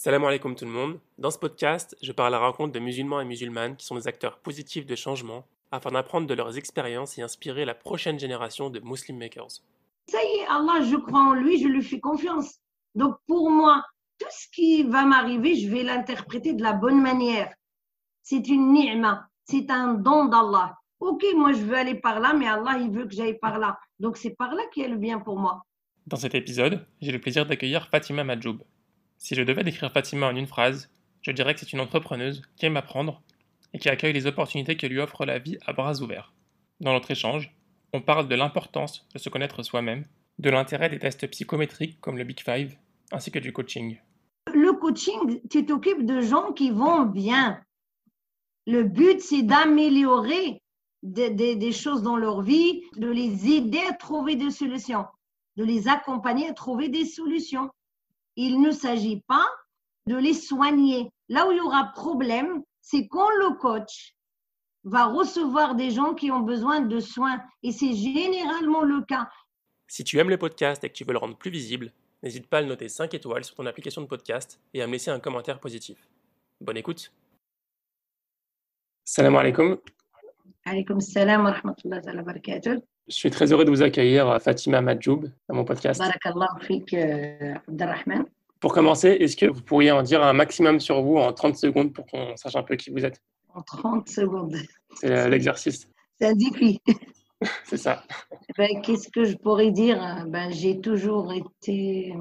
Salam alaikum tout le monde. Dans ce podcast, je parle à la rencontre de musulmans et musulmanes qui sont des acteurs positifs de changement afin d'apprendre de leurs expériences et inspirer la prochaine génération de Muslim Makers. Ça y est, Allah, je crois en lui, je lui fais confiance. Donc pour moi, tout ce qui va m'arriver, je vais l'interpréter de la bonne manière. C'est une ni'ma, c'est un don d'Allah. Ok, moi je veux aller par là, mais Allah, il veut que j'aille par là. Donc c'est par là qu'il y a le bien pour moi. Dans cet épisode, j'ai le plaisir d'accueillir Fatima Madjoub. Si je devais décrire Fatima en une phrase, je dirais que c'est une entrepreneuse qui aime apprendre et qui accueille les opportunités que lui offre la vie à bras ouverts. Dans notre échange, on parle de l'importance de se connaître soi-même, de l'intérêt des tests psychométriques comme le Big Five, ainsi que du coaching. Le coaching, tu t'occupes de gens qui vont bien. Le but, c'est d'améliorer des choses dans leur vie, de les aider à trouver des solutions, de les accompagner à trouver des solutions. Il ne s'agit pas de les soigner. Là où il y aura problème, c'est quand le coach va recevoir des gens qui ont besoin de soins. Et c'est généralement le cas. Si tu aimes le podcast et que tu veux le rendre plus visible, n'hésite pas à le noter 5 étoiles sur ton application de podcast et à me laisser un commentaire positif. Bonne écoute. Salam alaikum. Alaykoum salam wa rahmatullahi wa barakatuh. Je suis très heureux de vous accueillir, Fatima Madjoub, dans mon podcast. Barakallahu fik, Abdelrahman. Pour commencer, est-ce que vous pourriez en dire un maximum sur vous en 30 secondes pour qu'on sache un peu qui vous êtes? En 30 secondes. C'est l'exercice. C'est un défi. C'est ça. Qu'est-ce que je pourrais dire? J'ai toujours été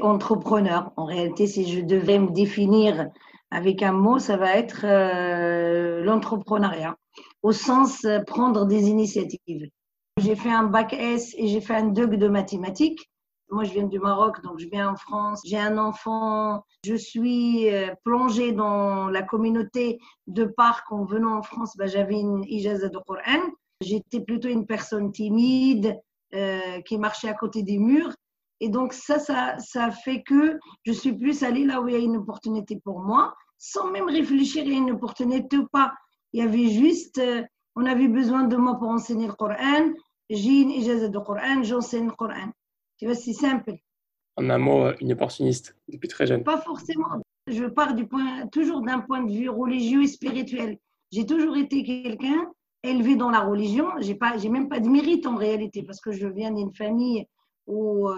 entrepreneur. En réalité, si je devais me définir avec un mot, ça va être l'entrepreneuriat, au sens prendre des initiatives. J'ai fait un bac S et j'ai fait un DEUG de mathématiques. Moi, je viens du Maroc, donc je viens en France. J'ai un enfant. Je suis plongée dans la communauté de par qu'en venant en France, j'avais une ijaza de Coran. J'étais plutôt une personne timide qui marchait à côté des murs. Et donc, ça fait que je suis plus allée là où il y a une opportunité pour moi, sans même réfléchir, il y a une opportunité ou pas. Il y avait juste, on avait besoin de moi pour enseigner le Coran. J'ai une ijaza de Coran, j'enseigne le Coran. Tu vois, c'est simple. En un mot, une opportuniste depuis très jeune. Pas forcément. Je pars toujours d'un point de vue religieux et spirituel. J'ai toujours été quelqu'un élevé dans la religion. J'ai même pas de mérite en réalité parce que je viens d'une famille où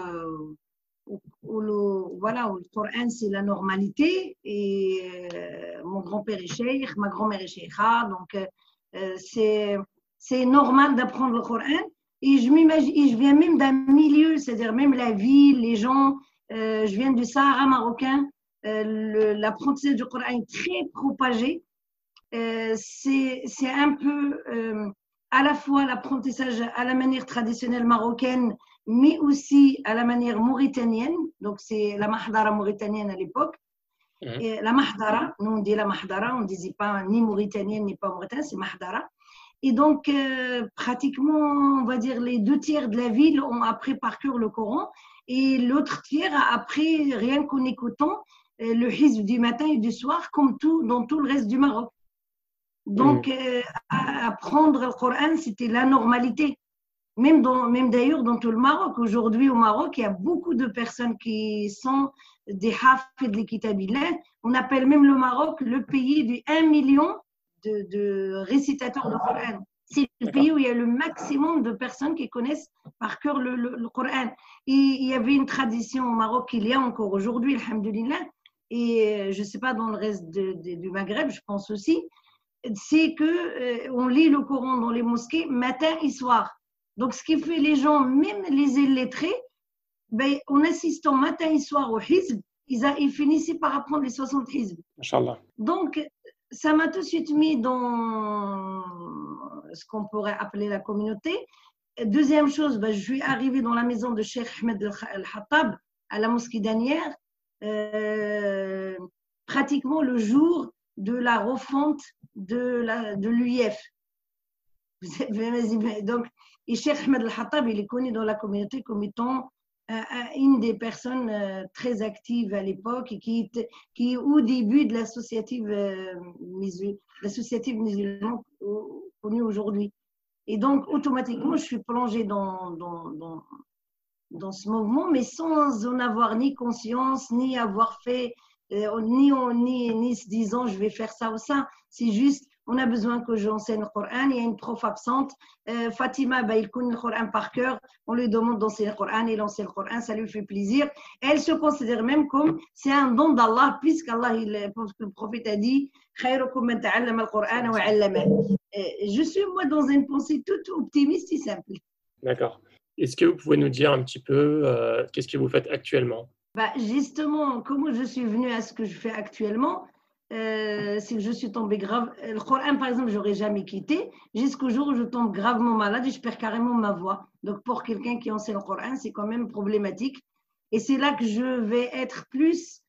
le Coran c'est la normalité et mon grand-père est cheikh, ma grand-mère est cheikha, donc c'est normal d'apprendre le Coran. Et je viens même d'un milieu, c'est-à-dire même la ville, les gens. Je viens du Sahara marocain. L'apprentissage du Coran est très propagé. C'est un peu à la fois l'apprentissage à la manière traditionnelle marocaine, mais aussi à la manière mauritanienne. Donc, c'est la mahdara mauritanienne à l'époque. Et la mahdara, nous on dit la mahdara, on ne disait pas ni mauritanienne ni pas mauritanienne, c'est mahdara. Et donc, pratiquement, on va dire, les 2 tiers de la ville ont appris par cœur le Coran et l'autre tiers a appris rien qu'en écoutant le hizb du matin et du soir, comme dans tout le reste du Maroc. Donc, apprendre le Coran, c'était la normalité. Même d'ailleurs dans tout le Maroc. Aujourd'hui, au Maroc, il y a beaucoup de personnes qui sont des hafid de kitabillah. On appelle même le Maroc le pays du 1 million de récitateurs de Coran. C'est le pays où il y a le maximum de personnes qui connaissent par cœur le Coran. Et il y avait une tradition au Maroc qu'il y a encore aujourd'hui, alhamdoulilah, et je ne sais pas dans le reste du Maghreb, je pense aussi, c'est qu'on lit le Coran dans les mosquées matin et soir. Donc, ce qui fait les gens, même les illettrés, en assistant matin et soir au hizb, ils finissaient par apprendre les 60 hizb. Inch'Allah. Donc, ça m'a tout de suite mis dans ce qu'on pourrait appeler la communauté. Deuxième chose, je suis arrivée dans la maison de Cheikh Ahmed Al-Khattab à la mosquée d'Anières, pratiquement le jour de la refonte de l'UIF. Donc, et Cheikh Ahmed Al-Khattab, il est connu dans la communauté comme étant une des personnes très actives à l'époque et qui est au début de l'associative musulmane connue aujourd'hui. Et donc, automatiquement, je suis plongée dans dans ce mouvement, mais sans en avoir ni conscience, ni avoir fait, ni se disant je vais faire ça ou ça. C'est juste, on a besoin que j'enseigne le Coran. Il y a une prof absente. Fatima, il connaît le Coran par cœur. On lui demande d'enseigner le Coran. Il enseigne le Coran, ça lui fait plaisir. Elle se considère même comme c'est un don d'Allah, puisqu'Allah, le prophète a dit je suis moi dans une pensée toute optimiste et simple. D'accord. Est-ce que vous pouvez nous dire un petit peu qu'est-ce que vous faites actuellement? Justement, comment je suis venue à ce que je fais actuellement, c'est que je suis tombée grave. Le Coran, par exemple, je n'aurais jamais quitté jusqu'au jour où je tombe gravement malade et je perds carrément ma voix. Donc, pour quelqu'un qui enseigne le Coran, c'est quand même problématique. Et c'est là que je vais être plus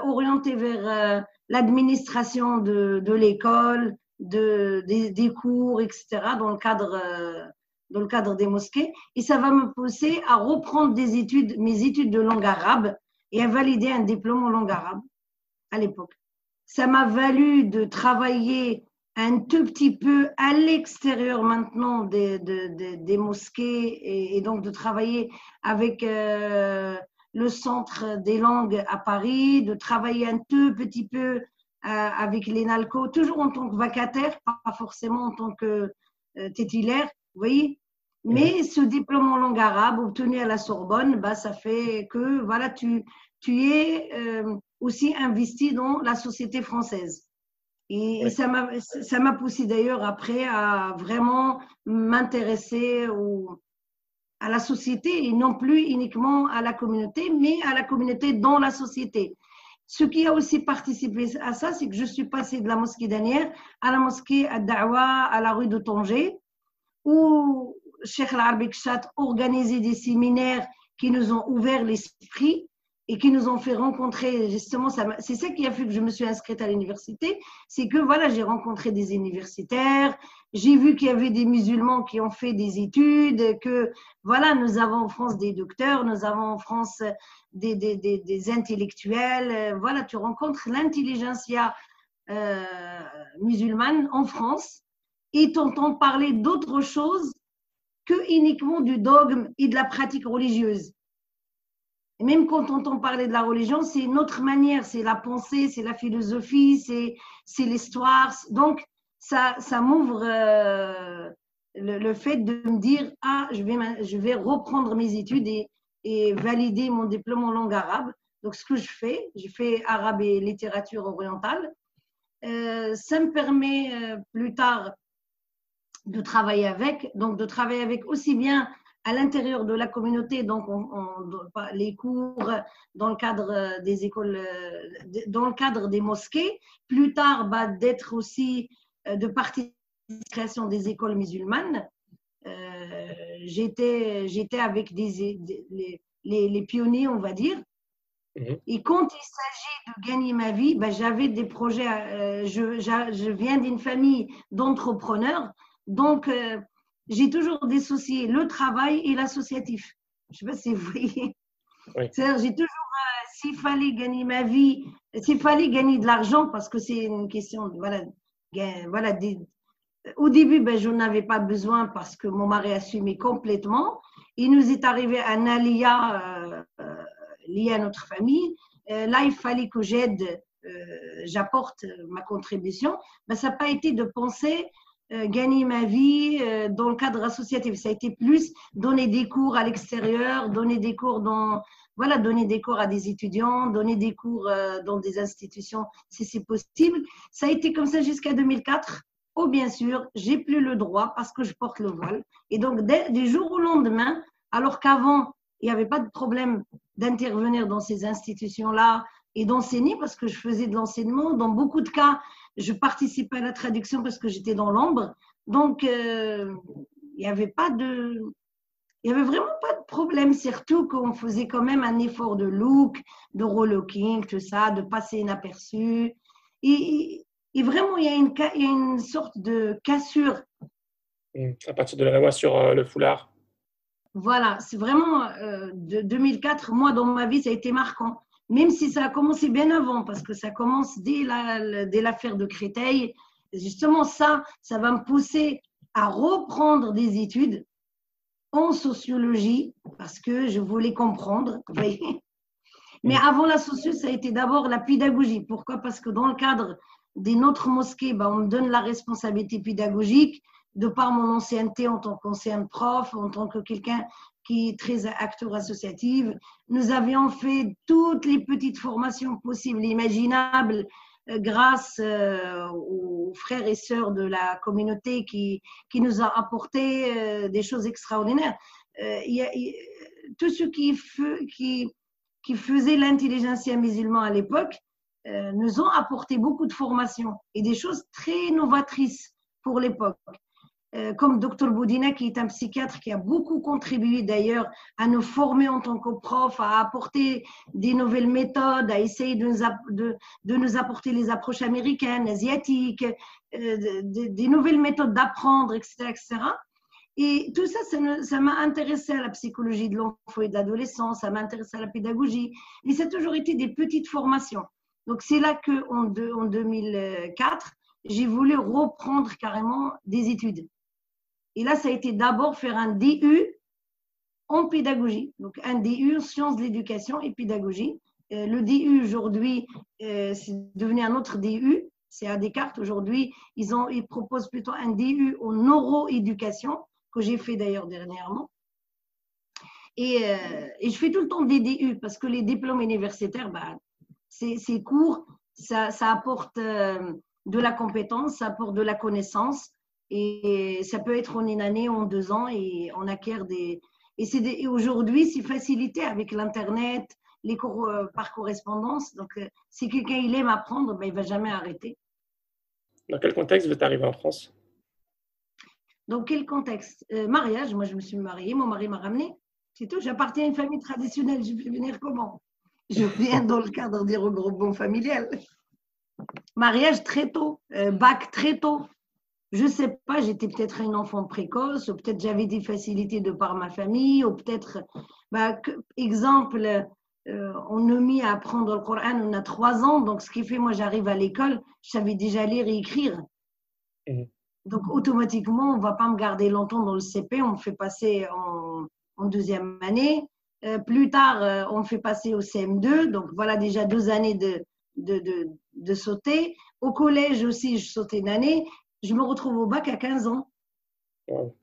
orientée vers l'administration de l'école, des cours, etc., dans le cadre des mosquées. Et ça va me pousser à reprendre mes études de langue arabe et à valider un diplôme en langue arabe à l'époque. Ça m'a valu de travailler un tout petit peu à l'extérieur maintenant des mosquées et donc de travailler avec le centre des langues à Paris, de travailler un tout petit peu avec l'ENALCO, toujours en tant que vacataire, pas forcément en tant que titulaire, vous voyez. Mais ce diplôme en langue arabe obtenu à la Sorbonne, ça fait que voilà, tu es aussi investi dans la société française. Et ça m'a poussé d'ailleurs après à vraiment m'intéresser à la société et non plus uniquement à la communauté, mais à la communauté dans la société. Ce qui a aussi participé à ça, c'est que je suis passée de la mosquée d'Anières à la mosquée Ad-Da'wa à la rue de Tanger, où Cheikh Al-Arabi Kchat organisait des séminaires qui nous ont ouvert l'esprit et qui nous ont fait rencontrer, justement, c'est ça qui a fait que je me suis inscrite à l'université, c'est que voilà, j'ai rencontré des universitaires, j'ai vu qu'il y avait des musulmans qui ont fait des études, que voilà, nous avons en France des docteurs, nous avons en France des intellectuels, voilà, tu rencontres l'intelligentsia musulmane en France et t'entends parler d'autre chose que uniquement du dogme et de la pratique religieuse. Et même quand on entend parler de la religion, c'est une autre manière, c'est la pensée, c'est la philosophie, c'est l'histoire. Donc, ça m'ouvre le fait de me dire « Ah, je vais reprendre mes études et valider mon diplôme en langue arabe. » Donc, ce que je fais arabe et littérature orientale. Ça me permet plus tard de travailler avec aussi bien à l'intérieur de la communauté, donc les cours dans le cadre des écoles, dans le cadre des mosquées, plus tard d'être aussi de participer à la création des écoles musulmanes. J'étais avec les pionniers, on va dire. Et quand il s'agit de gagner ma vie, j'avais des projets. Je viens d'une famille d'entrepreneurs, donc j'ai toujours dissocié le travail et l'associatif. Je ne sais pas si vous voyez. Oui. C'est-à-dire, j'ai toujours, s'il fallait gagner ma vie, s'il fallait gagner de l'argent, parce que c'est une question, au début, je n'en avais pas besoin parce que mon mari assumait complètement. Il nous est arrivé un aléa lié à notre famille. Là, il fallait que j'apporte ma contribution. Ça n'a pas été de penser gagner ma vie dans le cadre associatif. Ça a été plus donner des cours à l'extérieur, donner des cours donner des cours à des étudiants, donner des cours dans des institutions si c'est possible. Ça a été comme ça jusqu'à 2004. Oh, bien sûr, j'ai plus le droit parce que je porte le voile. Et donc, du jour au lendemain, alors qu'avant, il n'y avait pas de problème d'intervenir dans ces institutions-là et d'enseigner parce que je faisais de l'enseignement. Dans beaucoup de cas, je participais à la traduction parce que j'étais dans l'ombre. Donc, il n'y avait vraiment pas de problème, surtout qu'on faisait quand même un effort de look, de relooking, tout ça, de passer inaperçu. Et vraiment, il y a une sorte de cassure. À partir de la loi sur le foulard. Voilà, c'est vraiment de 2004, moi dans ma vie, ça a été marquant. Même si ça a commencé bien avant, parce que ça commence dès l'affaire de Créteil. Justement, ça va me pousser à reprendre des études en sociologie parce que je voulais comprendre, vous voyez. Mais avant la sociologie, ça a été d'abord la pédagogie. Pourquoi? Parce que dans le cadre d'une autre mosquée, on me donne la responsabilité pédagogique de par mon ancienneté en tant qu'ancien prof, en tant que quelqu'un qui est très acteur associatif. Nous avions fait toutes les petites formations possibles et imaginables grâce aux frères et sœurs de la communauté qui nous a apporté des choses extraordinaires. Tous ceux qui faisaient l'intelligentsia musulmane à l'époque nous ont apporté beaucoup de formations et des choses très novatrices pour l'époque. Comme Dr Boudina, qui est un psychiatre qui a beaucoup contribué d'ailleurs à nous former en tant que prof, à apporter des nouvelles méthodes, à essayer de nous apporter les approches américaines, asiatiques, des nouvelles méthodes d'apprendre, etc., etc. Et tout ça, ça m'a intéressé à la psychologie de l'enfant et de l'adolescent, ça m'a intéressé à la pédagogie, mais ça a toujours été des petites formations. Donc c'est là qu'en 2004, j'ai voulu reprendre carrément des études. Et là, ça a été d'abord faire un DU en pédagogie, donc un DU en sciences de l'éducation et pédagogie. Le DU aujourd'hui, c'est devenu un autre DU, c'est à Descartes aujourd'hui, ils proposent plutôt un DU en neuroéducation, que j'ai fait d'ailleurs dernièrement. Et je fais tout le temps des DU parce que les diplômes universitaires, c'est court, ça apporte de la compétence, ça apporte de la connaissance. Et ça peut être en une année, en 2 ans, et on acquiert des… Et aujourd'hui, c'est facilité avec l'Internet, les cours par correspondance. Donc, si quelqu'un il aime apprendre, il ne va jamais arrêter. Dans quel contexte vous êtes arrivé en France? Dans quel contexte? Mariage, moi je me suis mariée, mon mari m'a ramenée. C'est tout, j'appartiens à une famille traditionnelle. Je vais venir comment? Je viens dans le cadre des regroupements familiales. Mariage très tôt, bac très tôt. Je ne sais pas, j'étais peut-être une enfant précoce, ou peut-être j'avais des facilités de par ma famille, ou peut-être, exemple, on a mis à apprendre le Coran, on a 3 ans, donc ce qui fait, moi j'arrive à l'école, je savais déjà lire et écrire. Donc automatiquement, on ne va pas me garder longtemps dans le CP, on me fait passer en 2e année. Plus tard, on me fait passer au CM2, donc voilà déjà 2 années de sauter. Au collège aussi, je sautais une année. Je me retrouve au bac à 15 ans. Wow.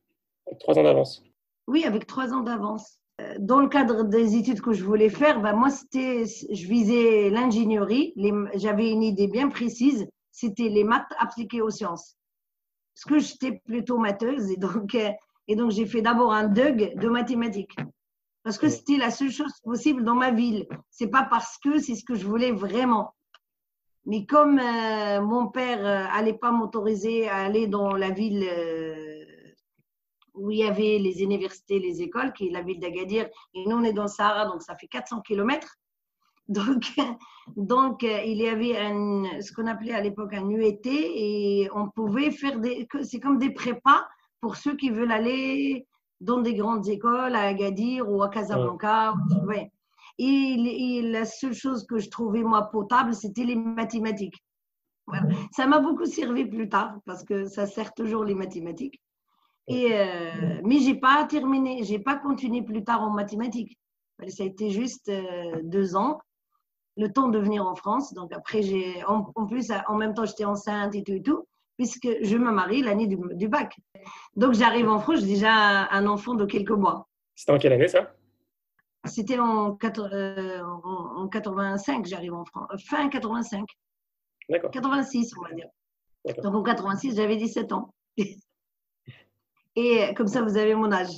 Avec 3 ans d'avance. Oui, avec 3 ans d'avance. Dans le cadre des études que je voulais faire, moi, je visais l'ingénierie. J'avais une idée bien précise, c'était les maths appliquées aux sciences. Parce que j'étais plutôt matheuse et donc j'ai fait d'abord un DUG de mathématiques. Parce que c'était la seule chose possible dans ma ville. C'est pas parce que c'est ce que je voulais vraiment. Mais comme mon père n'allait pas m'autoriser à aller dans la ville où il y avait les universités, les écoles, qui est la ville d'Agadir, et nous on est dans le Sahara, donc ça fait 400 km. Donc il y avait ce qu'on appelait à l'époque un UET, et on pouvait faire c'est comme des prépas pour ceux qui veulent aller dans des grandes écoles, à Agadir ou à Casablanca. Ouais. Et la seule chose que je trouvais, moi, potable, c'était les mathématiques. Voilà. Ça m'a beaucoup servi plus tard, parce que ça sert toujours les mathématiques. Mais je n'ai pas terminé, je n'ai pas continué plus tard en mathématiques. Ça a été juste 2 ans, le temps de venir en France. Donc après, en plus, en même temps, j'étais enceinte et tout, puisque je me marie l'année du bac. Donc j'arrive en France, j'ai déjà un enfant de quelques mois. C'était en quelle année ça? C'était en 85, j'arrive en France. Fin 85. D'accord. 86, on va dire. D'accord. Donc en 86, j'avais 17 ans. Et comme ça, vous avez mon âge.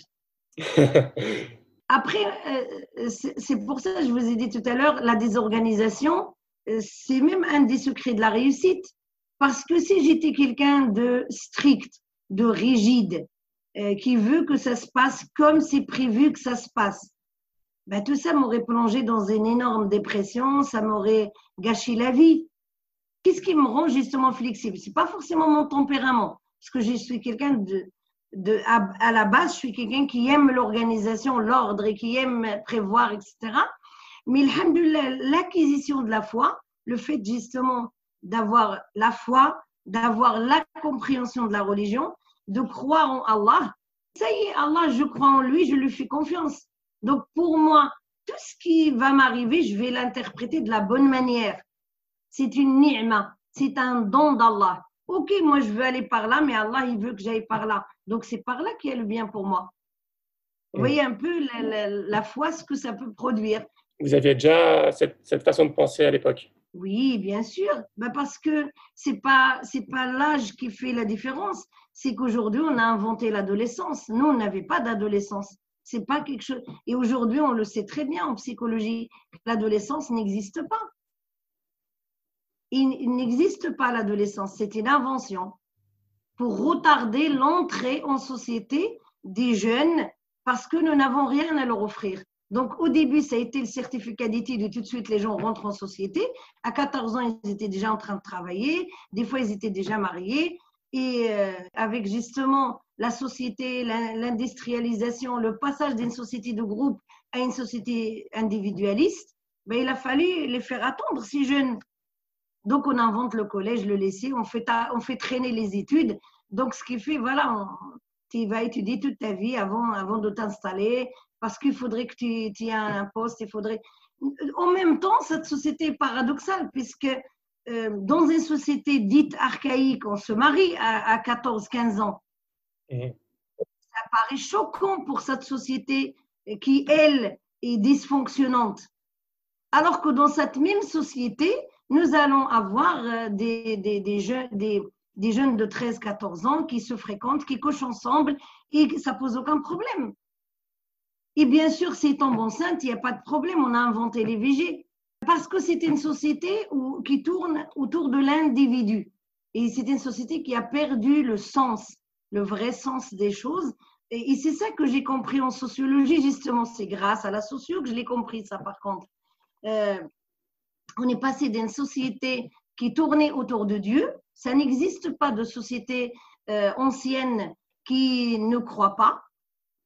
Après, c'est pour ça que je vous ai dit tout à l'heure, la désorganisation, c'est même un des secrets de la réussite. Parce que si j'étais quelqu'un de strict, de rigide, qui veut que ça se passe comme c'est prévu que ça se passe, tout ça m'aurait plongé dans une énorme dépression, ça m'aurait gâché la vie. Qu'est-ce qui me rend justement flexible? Ce n'est pas forcément mon tempérament, parce que je suis quelqu'un à la base, je suis quelqu'un qui aime l'organisation, l'ordre et qui aime prévoir, etc. Mais alhamdoulilah, l'acquisition de la foi, le fait justement d'avoir la foi, d'avoir la compréhension de la religion, de croire en Allah, Ça y est, Allah, je crois en lui, je lui fais confiance. Donc pour moi, tout ce qui va m'arriver, je vais l'interpréter de la bonne manière. C'est une ni'ma, c'est un don d'Allah. Ok, moi je veux aller par là, mais Allah, il veut que j'aille par là. Donc c'est par là qu'il y a le bien pour moi. Vous voyez un peu la foi, ce que ça peut produire. Vous aviez déjà cette façon de penser à l'époque? Oui, bien sûr. Ben parce que c'est pas l'âge qui fait la différence. C'est qu'aujourd'hui, on a inventé l'adolescence. Nous, on n'avait pas d'adolescence. C'est pas quelque chose. Et aujourd'hui, on le sait très bien en psychologie. L'adolescence n'existe pas. Il n'existe pas l'adolescence. C'est une invention pour retarder l'entrée en société des jeunes parce que nous n'avons rien à leur offrir. Donc, au début, ça a été le certificat d'études et tout de suite, les gens rentrent en société. À 14 ans, ils étaient déjà en train de travailler. Des fois, ils étaient déjà mariés. Et avec justement la société, l'industrialisation, le passage d'une société de groupe à une société individualiste, ben, il a fallu les faire attendre si jeunes. Donc, on invente le collège, le lycée, on fait traîner les études. Donc, ce qui fait, voilà, tu vas étudier toute ta vie avant de t'installer, parce qu'il faudrait que tu aies un poste, il faudrait… En même temps, cette société est paradoxale, puisque dans une société dite archaïque, on se marie à 14-15 ans. Ça paraît choquant pour cette société qui, elle, est dysfonctionnante. Alors que dans cette même société, nous allons avoir des jeunes de 13-14 ans qui se fréquentent, qui couchent ensemble et ça ne pose aucun problème. Et bien sûr, s'ils tombent enceintes, il n'y a pas de problème, on a inventé les VG. Parce que c'est une société qui tourne autour de l'individu. Et c'est une société qui a perdu le sens, le vrai sens des choses. Et c'est ça que j'ai compris en sociologie, justement. C'est grâce à la socio que je l'ai compris, ça, par contre. On est passé d'une société qui tournait autour de Dieu. Ça n'existe pas de société ancienne qui ne croit pas.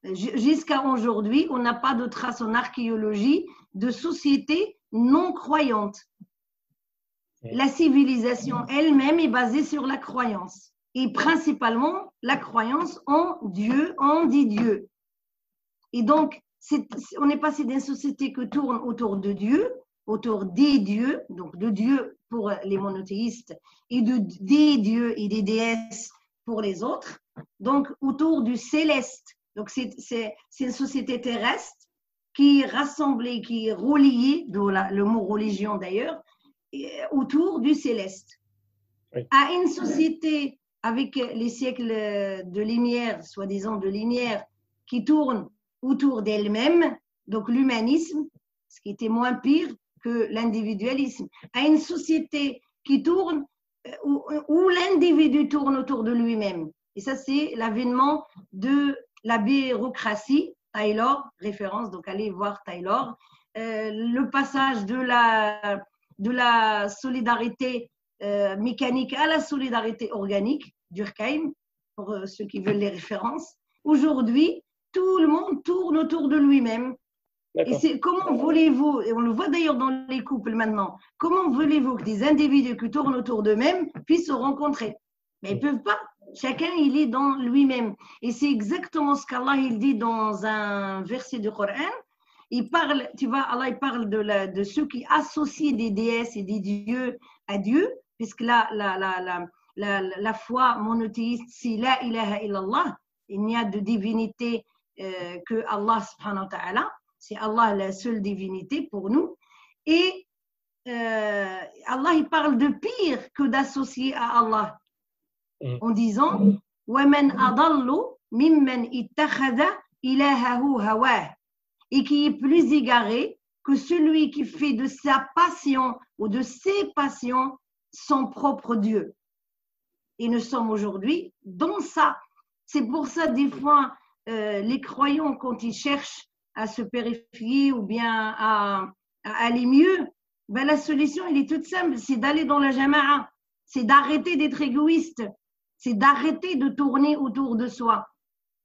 Jusqu'à aujourd'hui, on n'a pas de traces en archéologie de société non croyante. La civilisation elle-même est basée sur la croyance. Et principalement, la croyance en Dieu, en dit Dieu. Et donc, on est passé d'une société qui tourne autour de Dieu, autour des dieux, donc de Dieu pour les monothéistes, et des dieux et des déesses pour les autres, donc autour du céleste. Donc, c'est une société terrestre qui est rassemblée, qui est reliée, d'où le mot religion d'ailleurs, autour du céleste. Oui. À une société avec les siècles de lumière, soi-disant de lumière, qui tourne autour d'elle-même, donc l'humanisme, ce qui était moins pire que l'individualisme, à une société qui tourne, où l'individu tourne autour de lui-même. Et ça, c'est l'avènement de la bureaucratie, Taylor, référence, donc allez voir Taylor, le passage de la solidarité mécanique à la solidarité organique, Durkheim, pour ceux qui veulent les références. Aujourd'hui, tout le monde tourne autour de lui-même. Et c'est comment voulez-vous, et on le voit d'ailleurs dans les couples maintenant, comment voulez-vous que des individus qui tournent autour d'eux-mêmes puissent se rencontrer? Mais ils ne peuvent pas. Chacun, il est dans lui-même. Et c'est exactement ce qu'Allah il dit dans un verset du Coran. Il parle, tu vois, Allah il parle de ceux qui associent des déesses et des dieux à Dieu, puisque la foi monothéiste, c'est la ilaha illallah. Il n'y a de divinité que Allah subhanahu wa ta'ala. C'est Allah la seule divinité pour nous. Et Allah il parle de pire que d'associer à Allah. En disant وَمَنْ أَضَلُّ مِمَّنْ اتَّخَذَ إِلَهَهُ هَوَاهُ, et qui est plus égaré que celui qui fait de sa passion ou de ses passions son propre Dieu. Et nous sommes aujourd'hui dans ça. C'est pour ça, des fois, les croyants, quand ils cherchent à se purifier ou bien à aller mieux, ben la solution, elle est toute simple, c'est d'aller dans la jama'a, c'est d'arrêter d'être égoïste, c'est d'arrêter de tourner autour de soi.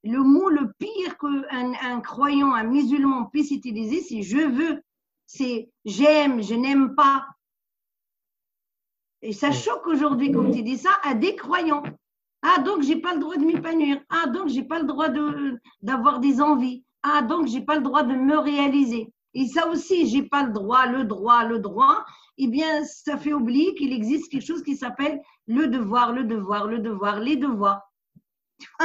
Le mot le pire qu'un croyant, un musulman puisse utiliser, c'est « je veux », c'est « j'aime »,« je n'aime pas ». Et ça choque aujourd'hui quand il dit ça à des croyants. Ah, donc j'ai pas le droit de m'épanouir. Ah, donc j'ai pas le droit d'avoir des envies. Ah, donc j'ai pas le droit de me réaliser. Et ça aussi, j'ai pas le droit, le droit, le droit. Eh bien, ça fait oublier qu'il existe quelque chose qui s'appelle le devoir, le devoir, le devoir, les devoirs.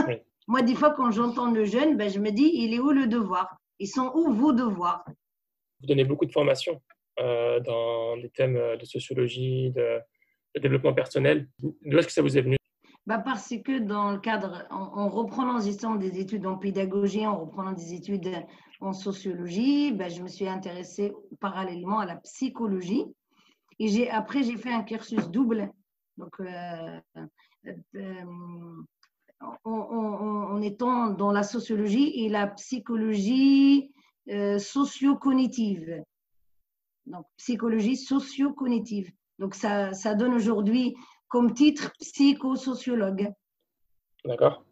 Oui. Moi, des fois, quand j'entends le jeune, ben, je me dis, il est où le devoir? Ils sont où vos devoirs? Vous donnez beaucoup de formations dans les thèmes de sociologie, de développement personnel. D'où est-ce que ça vous est venu? Bah parce que dans le cadre, en reprenant justement des études en pédagogie, en reprenant des études en sociologie, bah, je me suis intéressée parallèlement à la psychologie. Et après, j'ai fait un cursus double. Donc, en étant dans la sociologie et la psychologie socio-cognitive. Donc, psychologie socio-cognitive. Donc, ça donne aujourd'hui comme titre psychosociologue. D'accord.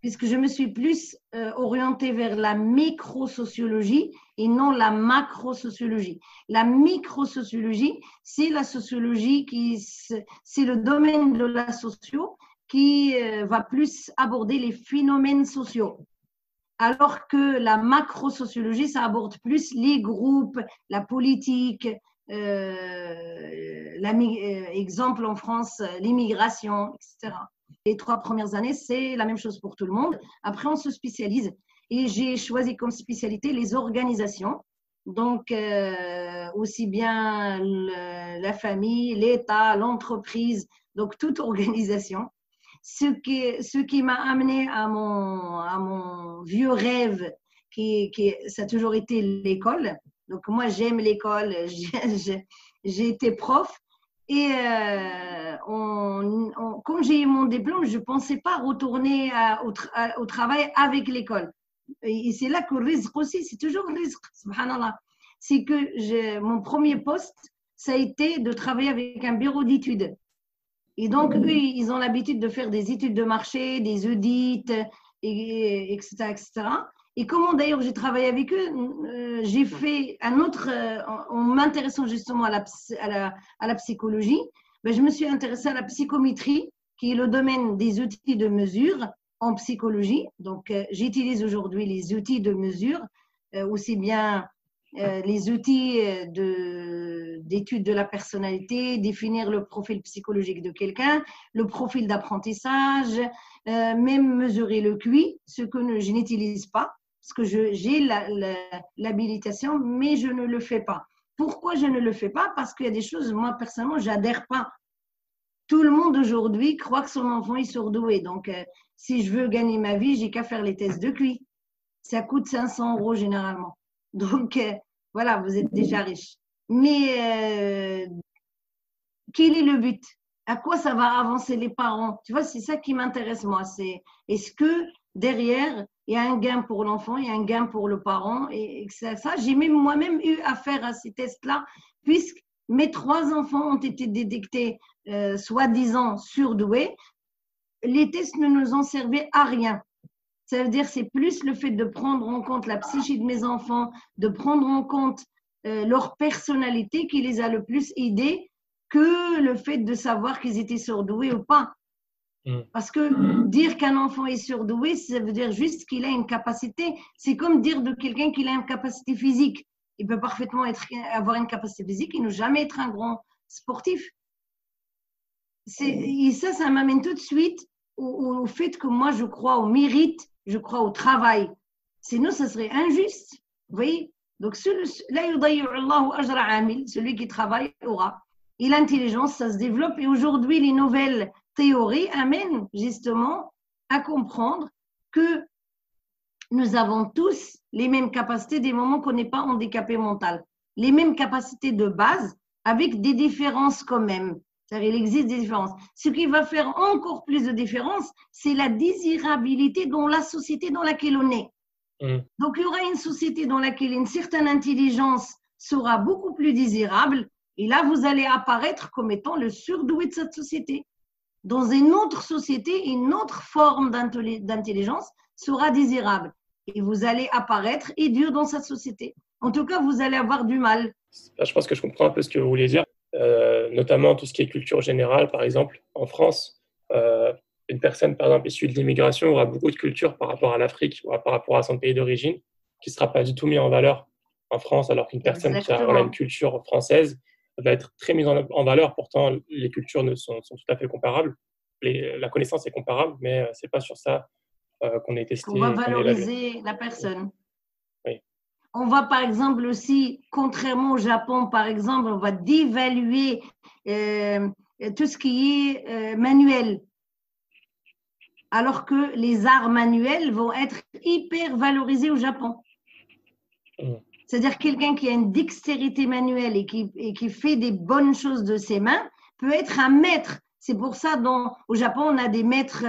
Puisque je me suis plus orientée vers la microsociologie et non la macrosociologie. La microsociologie, c'est la sociologie c'est le domaine de la socio qui va plus aborder les phénomènes sociaux. Alors que la macrosociologie, ça aborde plus les groupes, la politique, exemple en France, l'immigration, etc. Les 3 premières années, c'est la même chose pour tout le monde. Après, on se spécialise. Et j'ai choisi comme spécialité les organisations. Donc, aussi bien la famille, l'État, l'entreprise, donc toute organisation. Ce qui m'a amené à mon vieux rêve, ça a toujours été l'école. Donc, moi, j'aime l'école, j'ai été prof. Et quand j'ai eu mon diplôme, je ne pensais pas retourner au travail avec l'école. Et c'est là que le risque aussi, c'est toujours le risque, subhanallah. C'est que mon premier poste, ça a été de travailler avec un bureau d'études. Et donc, eux, ils ont l'habitude de faire des études de marché, des audits, etc., etc. Et comment d'ailleurs j'ai travaillé avec eux, j'ai fait un autre, en m'intéressant justement à la psychologie, ben, je me suis intéressée à la psychométrie, qui est le domaine des outils de mesure en psychologie. Donc, j'utilise aujourd'hui les outils de mesure, aussi bien les outils d'étude de la personnalité, définir le profil psychologique de quelqu'un, le profil d'apprentissage, même mesurer le QI, ce que je n'utilise pas, parce que j'ai l'habilitation, mais je ne le fais pas. Pourquoi je ne le fais pas? Parce qu'il y a des choses, moi personnellement, je n'adhère pas. Tout le monde aujourd'hui croit que son enfant est surdoué. Donc, si je veux gagner ma vie, j'ai qu'à faire les tests de QI. Ça coûte 500 € généralement. Donc, voilà, vous êtes déjà riche. Mais quel est le but? À quoi ça va avancer les parents? Tu vois, c'est ça qui m'intéresse moi. C'est est-ce que derrière, il y a un gain pour l'enfant, il y a un gain pour le parent et ça. J'ai même moi-même eu affaire à ces tests-là, puisque mes 3 enfants ont été détectés soi-disant surdoués. Les tests ne nous ont servi à rien. Ça veut dire c'est plus le fait de prendre en compte la psyché de mes enfants, de prendre en compte leur personnalité qui les a le plus aidés que le fait de savoir qu'ils étaient surdoués ou pas. Parce que dire qu'un enfant est surdoué, ça veut dire juste qu'il a une capacité. C'est comme dire de quelqu'un qu'il a une capacité physique. Il peut parfaitement avoir une capacité physique et ne jamais être un grand sportif. Et ça m'amène tout de suite au fait que moi, je crois au mérite, je crois au travail. Sinon, ça serait injuste. Vous voyez? Donc, celui qui travaille aura. Et l'intelligence, ça se développe. Et aujourd'hui, les nouvelles théories amènent justement à comprendre que nous avons tous les mêmes capacités des moments qu'on n'est pas handicapé mental. Les mêmes capacités de base avec des différences quand même. C'est-à-dire, il existe des différences. Ce qui va faire encore plus de différence, c'est la désirabilité dans la société dans laquelle on est. Donc, il y aura une société dans laquelle une certaine intelligence sera beaucoup plus désirable. Et là, vous allez apparaître comme étant le surdoué de cette société. Dans une autre société, une autre forme d'intelligence sera désirable. Et vous allez apparaître idiot dans cette société. En tout cas, vous allez avoir du mal. Je pense que je comprends un peu ce que vous voulez dire, notamment tout ce qui est culture générale, par exemple, en France. une personne, par exemple, issue de l'immigration aura beaucoup de culture par rapport à l'Afrique ou par rapport à son pays d'origine, qui ne sera pas du tout mis en valeur en France, alors qu'une personne qui a une culture française va être très mise en valeur. Pourtant, les cultures sont tout à fait comparables. La connaissance est comparable, mais ce n'est pas sur ça qu'on est testé. On va valoriser la personne. Oui. On va, par exemple, aussi, contrairement au Japon, par exemple, on va dévaluer tout ce qui est manuel. Alors que les arts manuels vont être hyper valorisés au Japon. C'est-à-dire quelqu'un qui a une dextérité manuelle et qui fait des bonnes choses de ses mains peut être un maître. C'est pour ça au Japon, on a des maîtres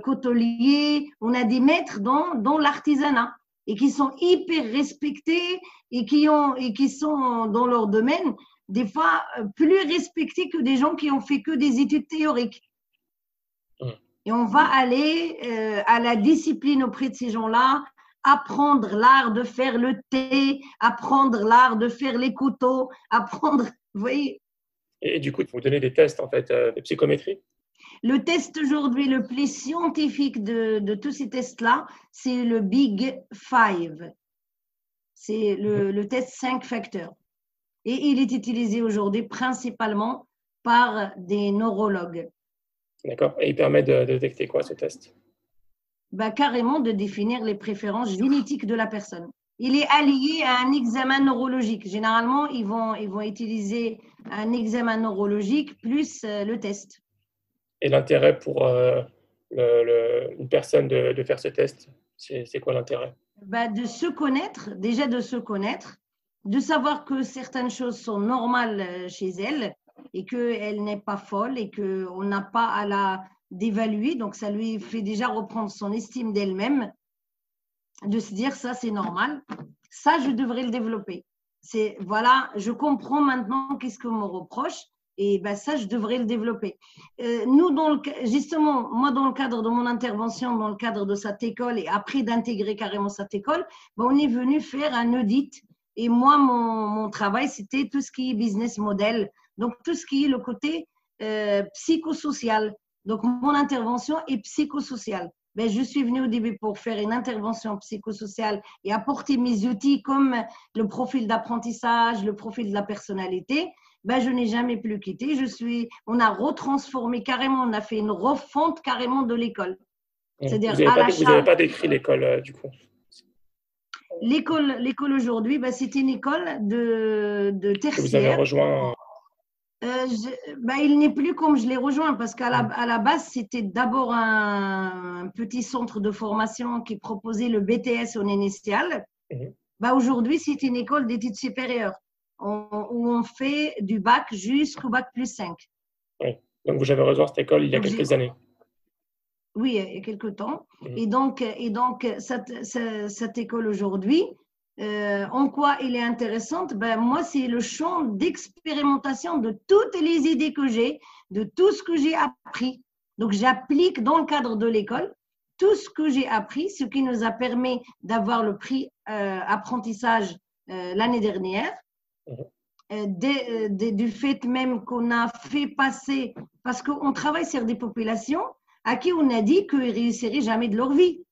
couteliers, on a des maîtres dans l'artisanat et qui sont hyper respectés et qui sont dans leur domaine des fois plus respectés que des gens qui ont fait que des études théoriques. Et on va aller à la discipline auprès de ces gens-là, apprendre l'art de faire le thé, apprendre l'art de faire les couteaux, apprendre, vous voyez. Et du coup, vous donnez des tests, en fait, de psychométrie? Le test aujourd'hui le plus scientifique de tous ces tests-là, c'est le Big Five. C'est le test 5 facteurs. Et il est utilisé aujourd'hui principalement par des neurologues. D'accord. Et il permet de détecter quoi, ce test? Carrément de définir les préférences génétiques de la personne. Il est allié à un examen neurologique. Généralement, ils vont utiliser un examen neurologique plus le test. Et l'intérêt pour une personne de faire ce test, c'est quoi l'intérêt? De se connaître, déjà de se connaître, de savoir que certaines choses sont normales chez elle et qu'elle n'est pas folle et qu'on n'a pas à la d'évaluer, donc ça lui fait déjà reprendre son estime d'elle-même, de se dire ça c'est normal, ça je devrais le développer. Voilà, je comprends maintenant qu'est-ce qu'on me reproche et ça je devrais le développer. Nous, justement, moi dans le cadre de mon intervention, dans le cadre de cette école et après d'intégrer carrément cette école, on est venu faire un audit et moi mon travail c'était tout ce qui est business model, donc tout ce qui est le côté psychosocial. Donc, mon intervention est psychosociale. Je suis venue au début pour faire une intervention psychosociale et apporter mes outils comme le profil d'apprentissage, le profil de la personnalité. Je n'ai jamais plus quitté. On a retransformé carrément, on a fait une refonte carrément de l'école. C'est-à-dire vous n'avez pas décrit l'école du coup? L'école aujourd'hui, c'est une école de tertiaire. Vous avez rejoint il n'est plus comme je l'ai rejoint parce qu'à la base, c'était d'abord un petit centre de formation qui proposait le BTS en initial. Aujourd'hui, c'est une école d'études supérieures où on fait du bac jusqu'au bac plus 5. Oui, donc vous avez rejoint cette école il y a quelques années. Oui, il y a quelques temps. Et donc cette école aujourd'hui, en quoi elle est intéressante? Moi, c'est le champ d'expérimentation de toutes les idées que j'ai, de tout ce que j'ai appris. Donc, j'applique dans le cadre de l'école tout ce que j'ai appris, ce qui nous a permis d'avoir le prix apprentissage l'année dernière. Du fait même qu'on a fait passer, parce qu'on travaille sur des populations à qui on a dit qu'ils ne réussiraient jamais de leur vie.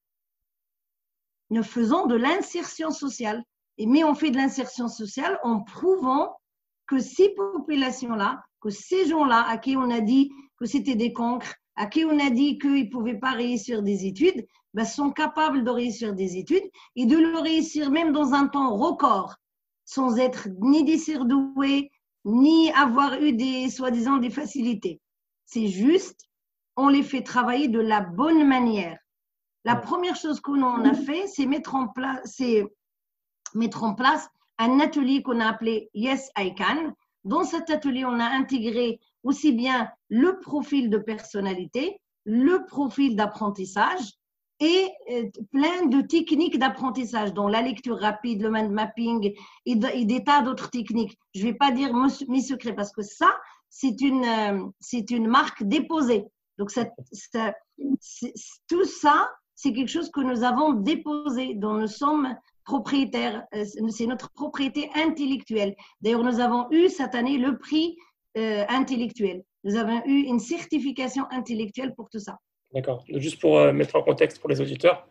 Nous faisons de l'insertion sociale. Mais on fait de l'insertion sociale en prouvant que ces populations-là, que ces gens-là à qui on a dit que c'était des cancres, à qui on a dit qu'ils ne pouvaient pas réussir des études, sont capables de réussir des études et de le réussir même dans un temps record, sans être ni des surdoués, ni avoir eu soi-disant des facilités. C'est juste, on les fait travailler de la bonne manière. La première chose qu'on a fait, c'est mettre en place un atelier qu'on a appelé Yes, I Can. Dans cet atelier, on a intégré aussi bien le profil de personnalité, le profil d'apprentissage et plein de techniques d'apprentissage, dont la lecture rapide, le mind mapping et des tas d'autres techniques. Je ne vais pas dire mes secrets parce que ça, c'est une marque déposée. Donc, tout ça, c'est quelque chose que nous avons déposé, dont nous sommes propriétaires. C'est notre propriété intellectuelle. D'ailleurs, nous avons eu cette année le prix intellectuel. Nous avons eu une certification intellectuelle pour tout ça. D'accord. Donc, juste pour mettre en contexte pour les auditeurs,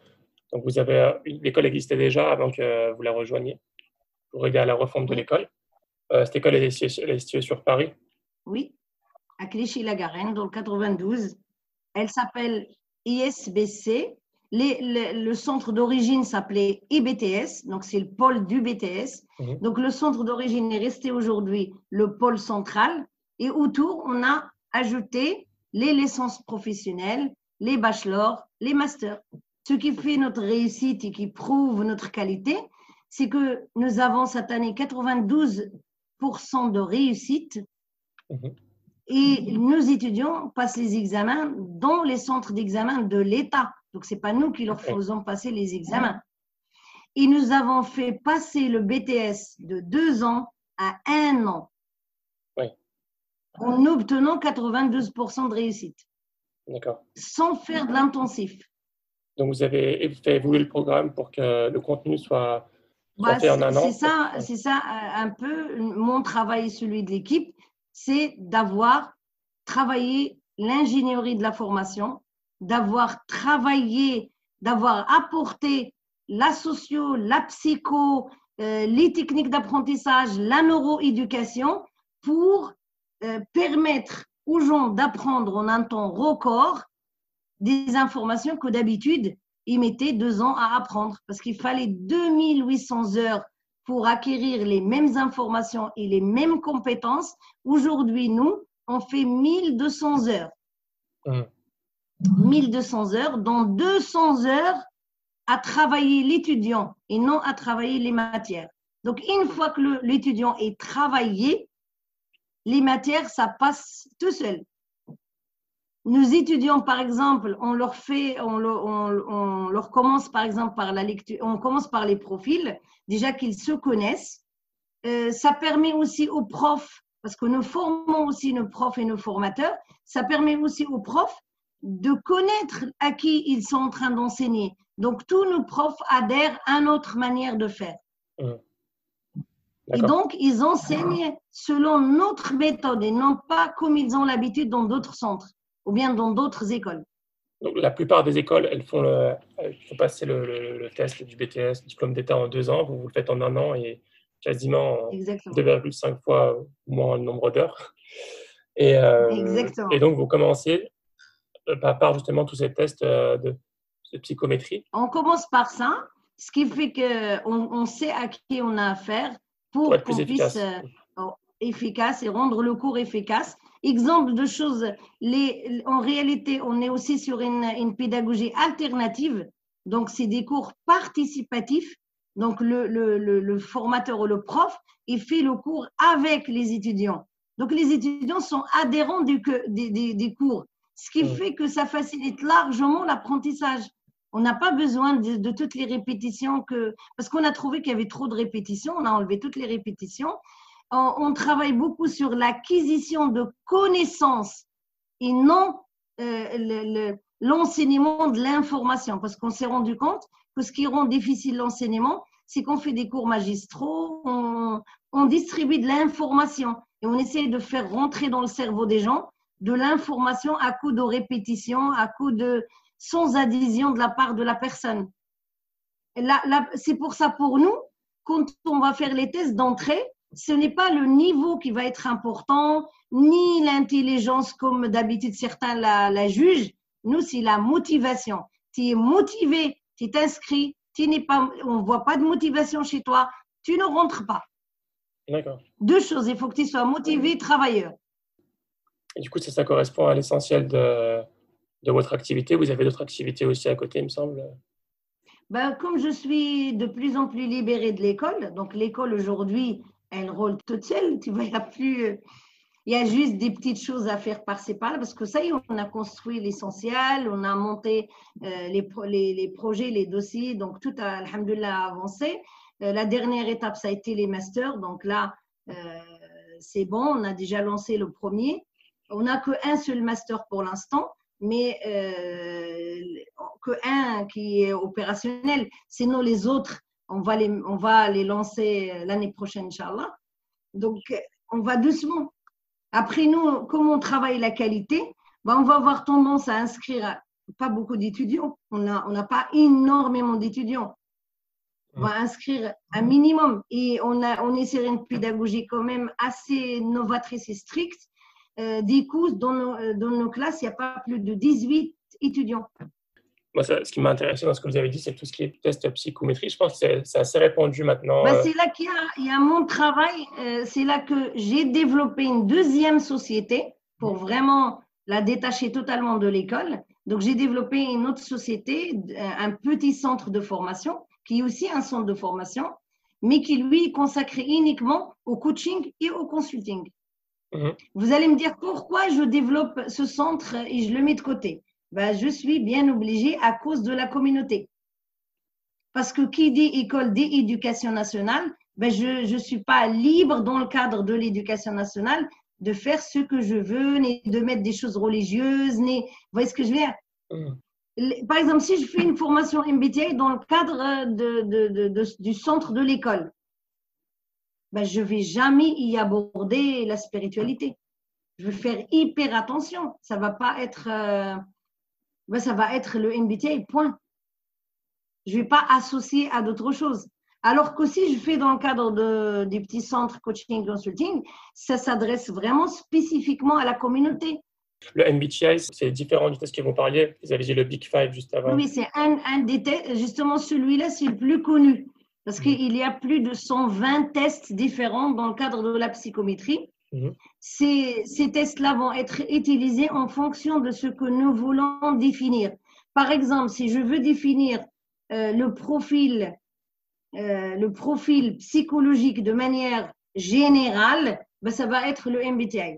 donc vous avez l'école existait déjà avant que vous la rejoigniez pour aider à la refonte de Oui, l'école. Cette école elle est située sur Paris. oui, à Clichy-la-Garenne, dans le 92. Elle s'appelle ISBC. Le centre d'origine s'appelait IBTS, donc c'est le pôle du BTS. Donc le centre d'origine est resté aujourd'hui le pôle central. Et autour, on a ajouté les licences professionnelles, les bachelors, les masters. Ce qui fait notre réussite et qui prouve notre qualité, c'est que nous avons cette année 92% de réussite. Et nos étudiants passent les examens dans les centres d'examen de l'État. Donc, ce n'est pas nous qui leur faisons passer les examens. Et nous avons fait passer le BTS de 2 ans à 1 an. Oui. En obtenant 92% de réussite. D'accord. Sans faire de l'intensif. Donc, vous avez fait évoluer le programme pour que le contenu soit fait en un an. C'est ça un peu mon travail et celui de l'équipe, c'est d'avoir travaillé l'ingénierie de la formation, d'avoir travaillé, d'avoir apporté la socio, la psycho, les techniques d'apprentissage, la neuroéducation pour permettre aux gens d'apprendre en un temps record des informations que d'habitude, ils mettaient 2 ans à apprendre parce qu'il fallait 2800 heures pour acquérir les mêmes informations et les mêmes compétences. Aujourd'hui, nous, on fait 1200 heures. 1200 heures, dont 200 heures à travailler l'étudiant et non à travailler les matières. Donc, une fois que l'étudiant est travaillé, les matières, ça passe tout seul. Nos étudiants, par exemple, on leur commence par exemple par la lecture, on commence par les profils, déjà qu'ils se connaissent. Ça permet aussi aux profs, parce que nous formons aussi nos profs et nos formateurs, ça permet aussi aux profs de connaître à qui ils sont en train d'enseigner. Donc, tous nos profs adhèrent à notre manière de faire. Et donc, ils enseignent selon notre méthode et non pas comme ils ont l'habitude dans d'autres centres ou bien dans d'autres écoles. Donc, la plupart des écoles, elles font passer le test du BTS, diplôme d'État, en 2 ans. Vous le faites en 1 an et quasiment 2,5 fois moins le nombre d'heures. Et donc, vous commencez par justement tous ces tests de psychométrie. On commence par ça, ce qui fait qu'on sait à qui on a affaire pour qu'on puisse être efficace et rendre le cours efficace. Exemple de choses, en réalité, on est aussi sur une pédagogie alternative, donc c'est des cours participatifs. Donc le formateur ou le prof, il fait le cours avec les étudiants. Donc les étudiants sont adhérents des cours, ce qui fait que ça facilite largement l'apprentissage. On n'a pas besoin de toutes les répétitions parce qu'on a trouvé qu'il y avait trop de répétitions, on a enlevé toutes les répétitions. On travaille beaucoup sur l'acquisition de connaissances et non l'enseignement de l'information, parce qu'on s'est rendu compte que ce qui rend difficile l'enseignement, c'est qu'on fait des cours magistraux, on distribue de l'information et on essaie de faire rentrer dans le cerveau des gens de l'information à coup de répétition, à coup de sans adhésion de la part de la personne. C'est pour ça, pour nous, quand on va faire les tests d'entrée, ce n'est pas le niveau qui va être important, ni l'intelligence comme d'habitude certains la jugent. Nous, c'est la motivation. Tu es motivé, tu t'inscris, on ne voit pas de motivation chez toi, tu ne rentres pas. D'accord. 2 choses, il faut que tu sois motivé, travailleur. Et du coup, ça correspond à l'essentiel de votre activité. Vous avez d'autres activités aussi à côté, il me semble. Comme je suis de plus en plus libérée de l'école, donc l'école aujourd'hui, elle roule toute seule, tu vois, il y a juste des petites choses à faire par-ci par-là, parce que ça y est, on a construit l'essentiel, on a monté les projets, les dossiers, donc tout a, alhamdoulilah, avancé. La dernière étape, ça a été les masters, donc là, c'est bon, on a déjà lancé le premier. On n'a qu'un seul master pour l'instant, mais qu'un qui est opérationnel, sinon les autres, on va les lancer l'année prochaine, Inch'Allah. Donc, on va doucement. Après, nous, comme on travaille la qualité, on va avoir tendance à inscrire pas beaucoup d'étudiants. On n'a pas énormément d'étudiants. On va inscrire un minimum et on essaie une pédagogie quand même assez novatrice et stricte. Des cours dans nos classes, il n'y a pas plus de 18 étudiants. Moi, ce qui m'a intéressé dans ce que vous avez dit, c'est tout ce qui est test psychométrie. Je pense que c'est assez répandu maintenant. C'est là qu'il y a mon travail. C'est là que j'ai développé une deuxième société pour vraiment la détacher totalement de l'école. Donc, j'ai développé une autre société, un petit centre de formation, qui est aussi un centre de formation, mais qui, lui, est consacré uniquement au coaching et au consulting. Vous allez me dire pourquoi je développe ce centre et je le mets de côté. Je suis bien obligée à cause de la communauté. Parce que qui dit école d'éducation nationale, je ne suis pas libre dans le cadre de l'éducation nationale de faire ce que je veux, ni de mettre des choses religieuses, ni… Vous voyez ce que je veux dire? Par exemple, si je fais une formation MBTI dans le cadre du centre de l'école, je ne vais jamais y aborder la spiritualité. Je vais faire hyper attention. Ça va pas être… ça va être le MBTI, point. Je ne vais pas associer à d'autres choses. Alors que si je fais dans le cadre des petits centres coaching consulting, ça s'adresse vraiment spécifiquement à la communauté. Le MBTI, c'est différent du test que vous parliez. Vous avez dit le Big Five juste avant. Oui, c'est un des tests. Justement, celui-là, c'est le plus connu parce qu'il y a plus de 120 tests différents dans le cadre de la psychométrie. Ces tests-là vont être utilisés en fonction de ce que nous voulons définir. Par exemple, si je veux définir le profil psychologique de manière générale, ça va être le MBTI.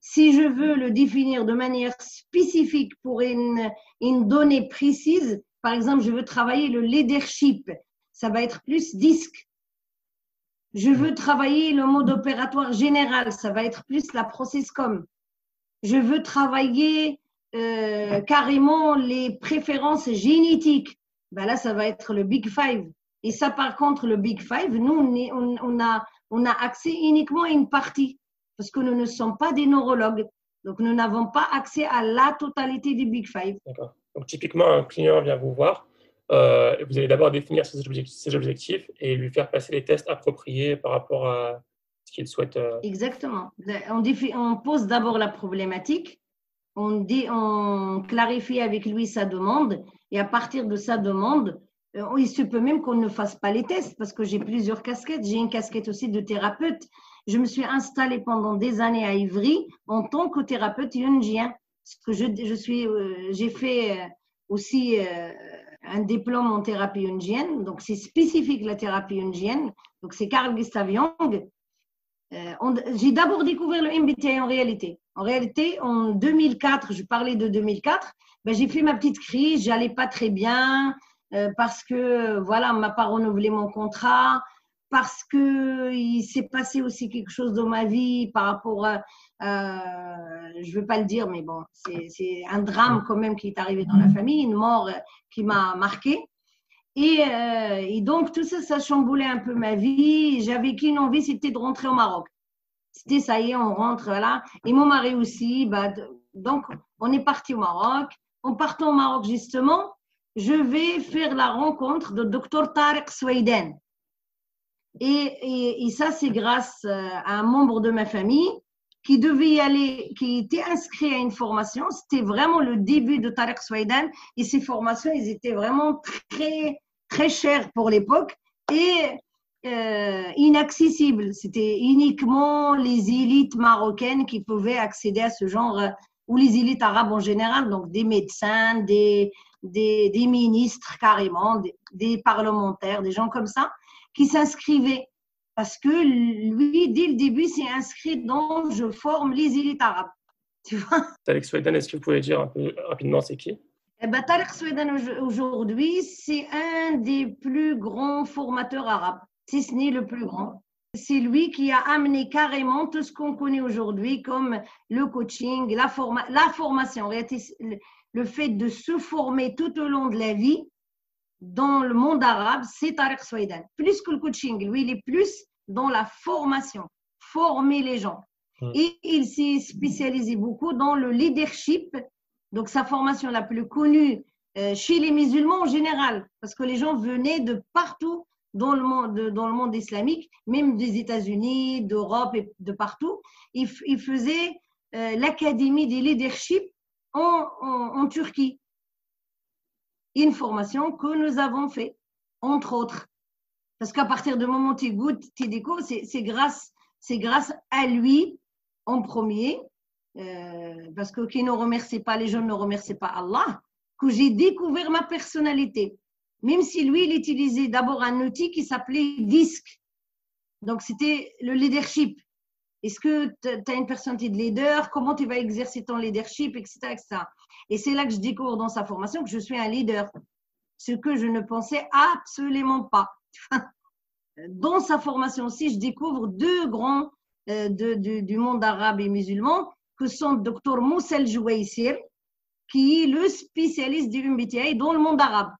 Si je veux le définir de manière spécifique pour une donnée précise, par exemple, je veux travailler le leadership, ça va être plus DISC. Je veux travailler le mode opératoire général, ça va être plus la processcom. Je veux travailler carrément les préférences génétiques. Là, ça va être le Big Five. Et ça, par contre, le Big Five, nous, on a accès uniquement à une partie parce que nous ne sommes pas des neurologues. Donc, nous n'avons pas accès à la totalité du Big Five. D'accord. Donc, typiquement, un client vient vous voir. Vous allez d'abord définir ses objectifs et lui faire passer les tests appropriés par rapport à ce qu'il souhaite. Exactement. On pose d'abord la problématique, on clarifie avec lui sa demande et à partir de sa demande, il se peut même qu'on ne fasse pas les tests parce que j'ai plusieurs casquettes. J'ai une casquette aussi de thérapeute. Je me suis installée pendant des années à Ivry en tant que thérapeute jungien. J'ai fait aussi un diplôme en thérapie jungienne, donc c'est spécifique la thérapie jungienne. Donc c'est Carl Gustav Jung. J'ai d'abord découvert le MBTI en réalité. En réalité, en 2004, je parlais de 2004, j'ai fait ma petite crise, j'allais pas très bien parce que voilà, on m'a pas renouvelé mon contrat, parce que il s'est passé aussi quelque chose dans ma vie par rapport à, je veux pas le dire, mais bon, c'est un drame quand même qui est arrivé dans la famille, une mort qui m'a marquée. Et donc, tout ça, ça chamboulait un peu ma vie. J'avais qu'une envie, c'était de rentrer au Maroc. C'était ça y est, on rentre là. Et mon mari aussi. Donc, on est parti au Maroc. En partant au Maroc, justement, je vais faire la rencontre de Dr Tariq Swaydan. Et ça, c'est grâce à un membre de ma famille qui devait y aller, qui était inscrit à une formation. C'était vraiment le début de Tariq Swaydan. Et ces formations, elles étaient vraiment très, très chères pour l'époque et inaccessibles. C'était uniquement les élites marocaines qui pouvaient accéder à ce genre, ou les élites arabes en général, donc des médecins, des ministres carrément, des parlementaires, des gens comme ça, qui s'inscrivaient. Parce que lui, dès le début, s'est inscrit dans « Je forme les élites arabes ». Tu vois ? Tariq Swaydan, est-ce que vous pouvez dire un peu rapidement c'est qui ? Tariq Swaydan, aujourd'hui, c'est un des plus grands formateurs arabes, si ce n'est le plus grand. C'est lui qui a amené carrément tout ce qu'on connaît aujourd'hui comme le coaching, la formation. En réalité, le fait de se former tout au long de la vie, dans le monde arabe, c'est Tariq Swaydan. Plus que le coaching, lui, il est plus dans la formation, former les gens. Et il s'est spécialisé beaucoup dans le leadership Donc, sa formation la plus connue chez les musulmans en général, parce que les gens venaient de partout dans le monde islamique, même des États-Unis, d'Europe et de partout. Ils faisaient l'académie des leadership en Turquie. Une formation que nous avons fait, entre autres. Parce qu'à partir du moment où tu goûtes, tu découvres, c'est grâce à lui en premier, parce que qui ne remercie pas les gens ne remercie pas Allah, que j'ai découvert ma personnalité. Même si lui, il utilisait d'abord un outil qui s'appelait DISC. Donc, c'était le leadership. Est-ce que tu as une personnalité de leader? Comment tu vas exercer ton leadership, etc., etc. Et c'est là que je découvre dans sa formation que je suis un leader. Ce que je ne pensais absolument pas. Dans sa formation aussi, je découvre deux grands du monde arabe et musulman, que sont Dr Moussa El-Jouaïsir, qui est le spécialiste du MBTI dans le monde arabe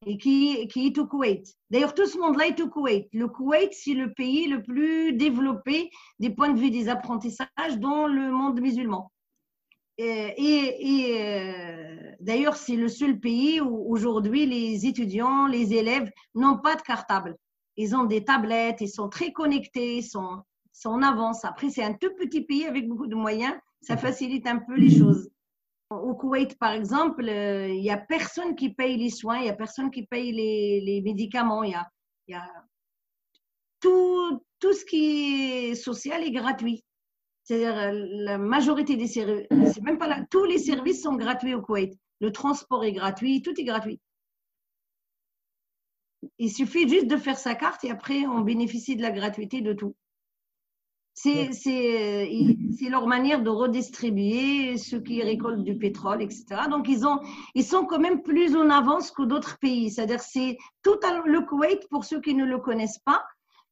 et qui est au Koweït. D'ailleurs, tout ce monde-là est au Koweït. Le Koweït, c'est le pays le plus développé des points de vue des apprentissages dans le monde musulman. D'ailleurs, c'est le seul pays où aujourd'hui les étudiants, les élèves n'ont pas de cartable. Ils ont des tablettes, ils sont très connectés, ils sont en avance. Après, c'est un tout petit pays avec beaucoup de moyens, ça facilite un peu les choses. Au Koweït, par exemple, il n'y a personne qui paye les soins, il n'y a personne qui paye les médicaments, il y a tout ce qui est social est gratuit. C'est-à-dire la majorité des services, c'est même pas là, tous les services sont gratuits au Koweït. Le transport est gratuit, tout est gratuit. Il suffit juste de faire sa carte et après on bénéficie de la gratuité de tout. C'est leur manière de redistribuer ceux qui récoltent du pétrole, etc. Donc ils sont quand même plus en avance que d'autres pays. C'est-à-dire c'est le Koweït, pour ceux qui ne le connaissent pas,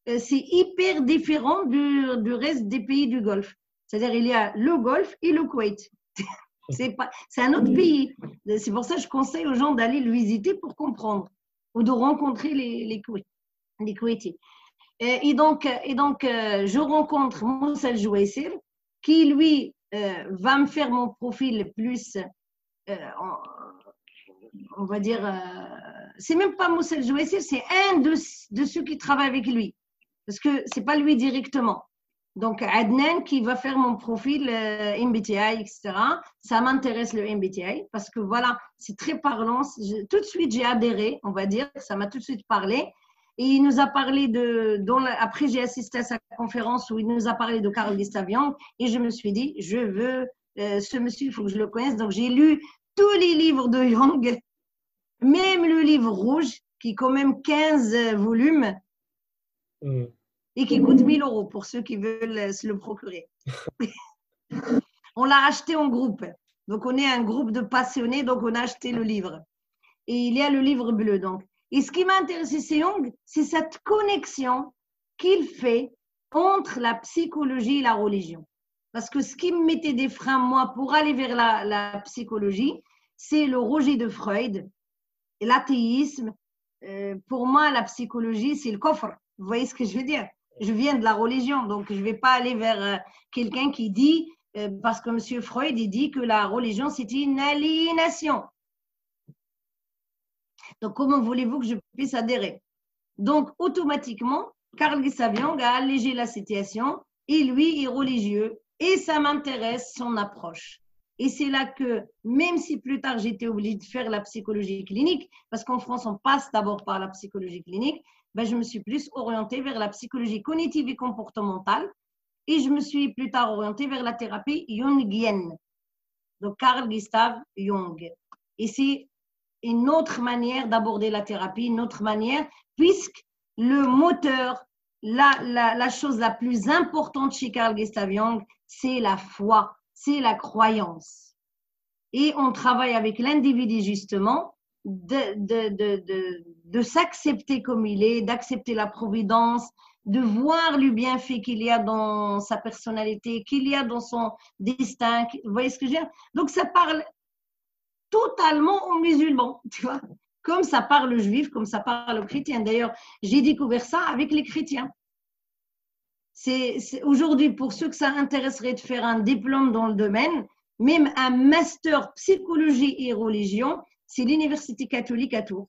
c'est hyper différent du reste des pays du Golfe. C'est-à-dire il y a le Golfe et le Koweït. C'est un autre pays. C'est pour ça que je conseille aux gens d'aller le visiter pour comprendre ou de rencontrer les Koweïtis. Et donc, je rencontre Moussa El-Jouaïsir qui, lui, va me faire mon profil plus, on va dire, c'est même pas Moussa El-Jouaïsir, c'est un de ceux qui travaillent avec lui. Parce que c'est pas lui directement. Donc, Adnan qui va faire mon profil MBTI, etc. Ça m'intéresse le MBTI parce que voilà, c'est très parlant. Tout de suite, j'ai adhéré, on va dire. Ça m'a tout de suite parlé. Et il nous a parlé après j'ai assisté à sa conférence où il nous a parlé de Carl Gustav Jung et je me suis dit, je veux ce monsieur, il faut que je le connaisse. Donc, j'ai lu tous les livres de Jung, même le livre rouge qui est quand même 15 volumes. Et qui coûte 1 000 € pour ceux qui veulent se le procurer. On l'a acheté en groupe. Donc, on est un groupe de passionnés, donc on a acheté le livre. Et il y a le livre bleu. Donc. Et ce qui m'a intéressé chez Jung, c'est cette connexion qu'il fait entre la psychologie et la religion. Parce que ce qui me mettait des freins, moi, pour aller vers la psychologie, c'est le rejet de Freud, l'athéisme. Pour moi, la psychologie, c'est le coffre. Vous voyez ce que je veux dire? Je viens de la religion, donc je ne vais pas aller vers quelqu'un qui dit, parce que M. Freud, il dit que la religion, c'est une aliénation. Donc, comment voulez-vous que je puisse adhérer? Donc, automatiquement, Carl Gustav Jung a allégé la situation et lui est religieux et ça m'intéresse son approche. Et c'est là que, même si plus tard j'étais obligée de faire la psychologie clinique, parce qu'en France on passe d'abord par la psychologie clinique, ben, je me suis plus orientée vers la psychologie cognitive et comportementale et je me suis plus tard orientée vers la thérapie jungienne, donc Carl Gustav Jung. Et c'est une autre manière d'aborder la thérapie, une autre manière, puisque le moteur, la chose la plus importante chez Carl Gustav Jung, c'est la foi, c'est la croyance. Et on travaille avec l'individu justement de s'accepter comme il est, d'accepter la providence, de voir le bienfait qu'il y a dans sa personnalité, qu'il y a dans son destin. Vous voyez ce que je veux dire? Donc ça parle totalement aux musulmans, tu vois, comme ça parle aux juifs, comme ça parle aux chrétiens. D'ailleurs, j'ai découvert ça avec les chrétiens. C'est aujourd'hui, pour ceux que ça intéresserait de faire un diplôme dans le domaine, même un master psychologie et religion, c'est l'Université catholique à Tours.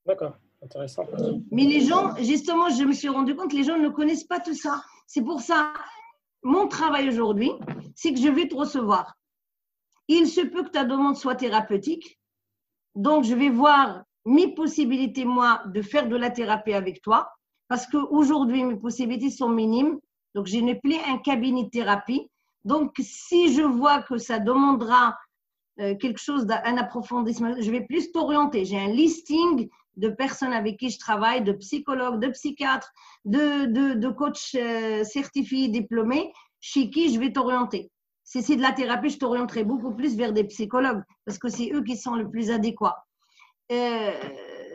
D'accord, intéressant. Mais les gens, justement, je me suis rendu compte que les gens ne connaissent pas tout ça. C'est pour ça, mon travail aujourd'hui, c'est que je vais te recevoir. Il se peut que ta demande soit thérapeutique. Donc, je vais voir mes possibilités, moi, de faire de la thérapie avec toi. Parce qu'aujourd'hui, mes possibilités sont minimes. Donc, je n'ai plus un cabinet de thérapie. Donc, si je vois que ça demandera quelque chose d'un approfondissement, je vais plus t'orienter. J'ai un listing de personnes avec qui je travaille, de psychologues, de psychiatres, de coachs certifiés, diplômés, chez qui je vais t'orienter. Si c'est de la thérapie, je t'orienterai beaucoup plus vers des psychologues parce que c'est eux qui sont le plus adéquats.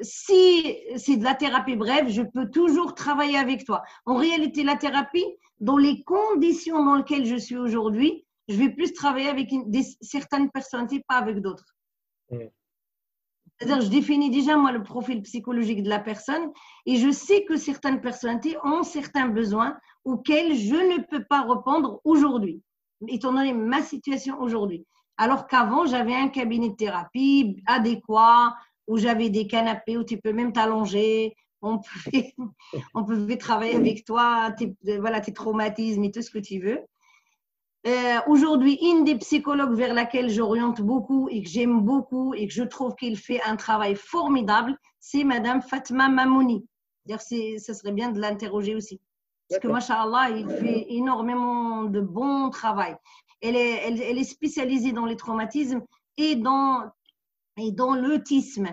Si c'est de la thérapie brève, je peux toujours travailler avec toi. En réalité, la thérapie, dans les conditions dans lesquelles je suis aujourd'hui, je vais plus travailler avec certaines personnalités, pas avec d'autres. C'est-à-dire, je définis déjà, moi, le profil psychologique de la personne et je sais que certaines personnalités ont certains besoins auxquels je ne peux pas répondre aujourd'hui, étant donné ma situation aujourd'hui. Alors qu'avant, j'avais un cabinet de thérapie adéquat, où j'avais des canapés où tu peux même t'allonger, on pouvait travailler avec toi, tes traumatismes et tout ce que tu veux. Aujourd'hui, une des psychologues vers laquelle j'oriente beaucoup et que j'aime beaucoup et que je trouve qu'il fait un travail formidable, c'est Madame Fatma Mamouni. D'ailleurs, ce serait bien de l'interroger aussi. Parce que, machallah, il fait énormément de bon travail. Elle est spécialisée dans les traumatismes et dans l'autisme.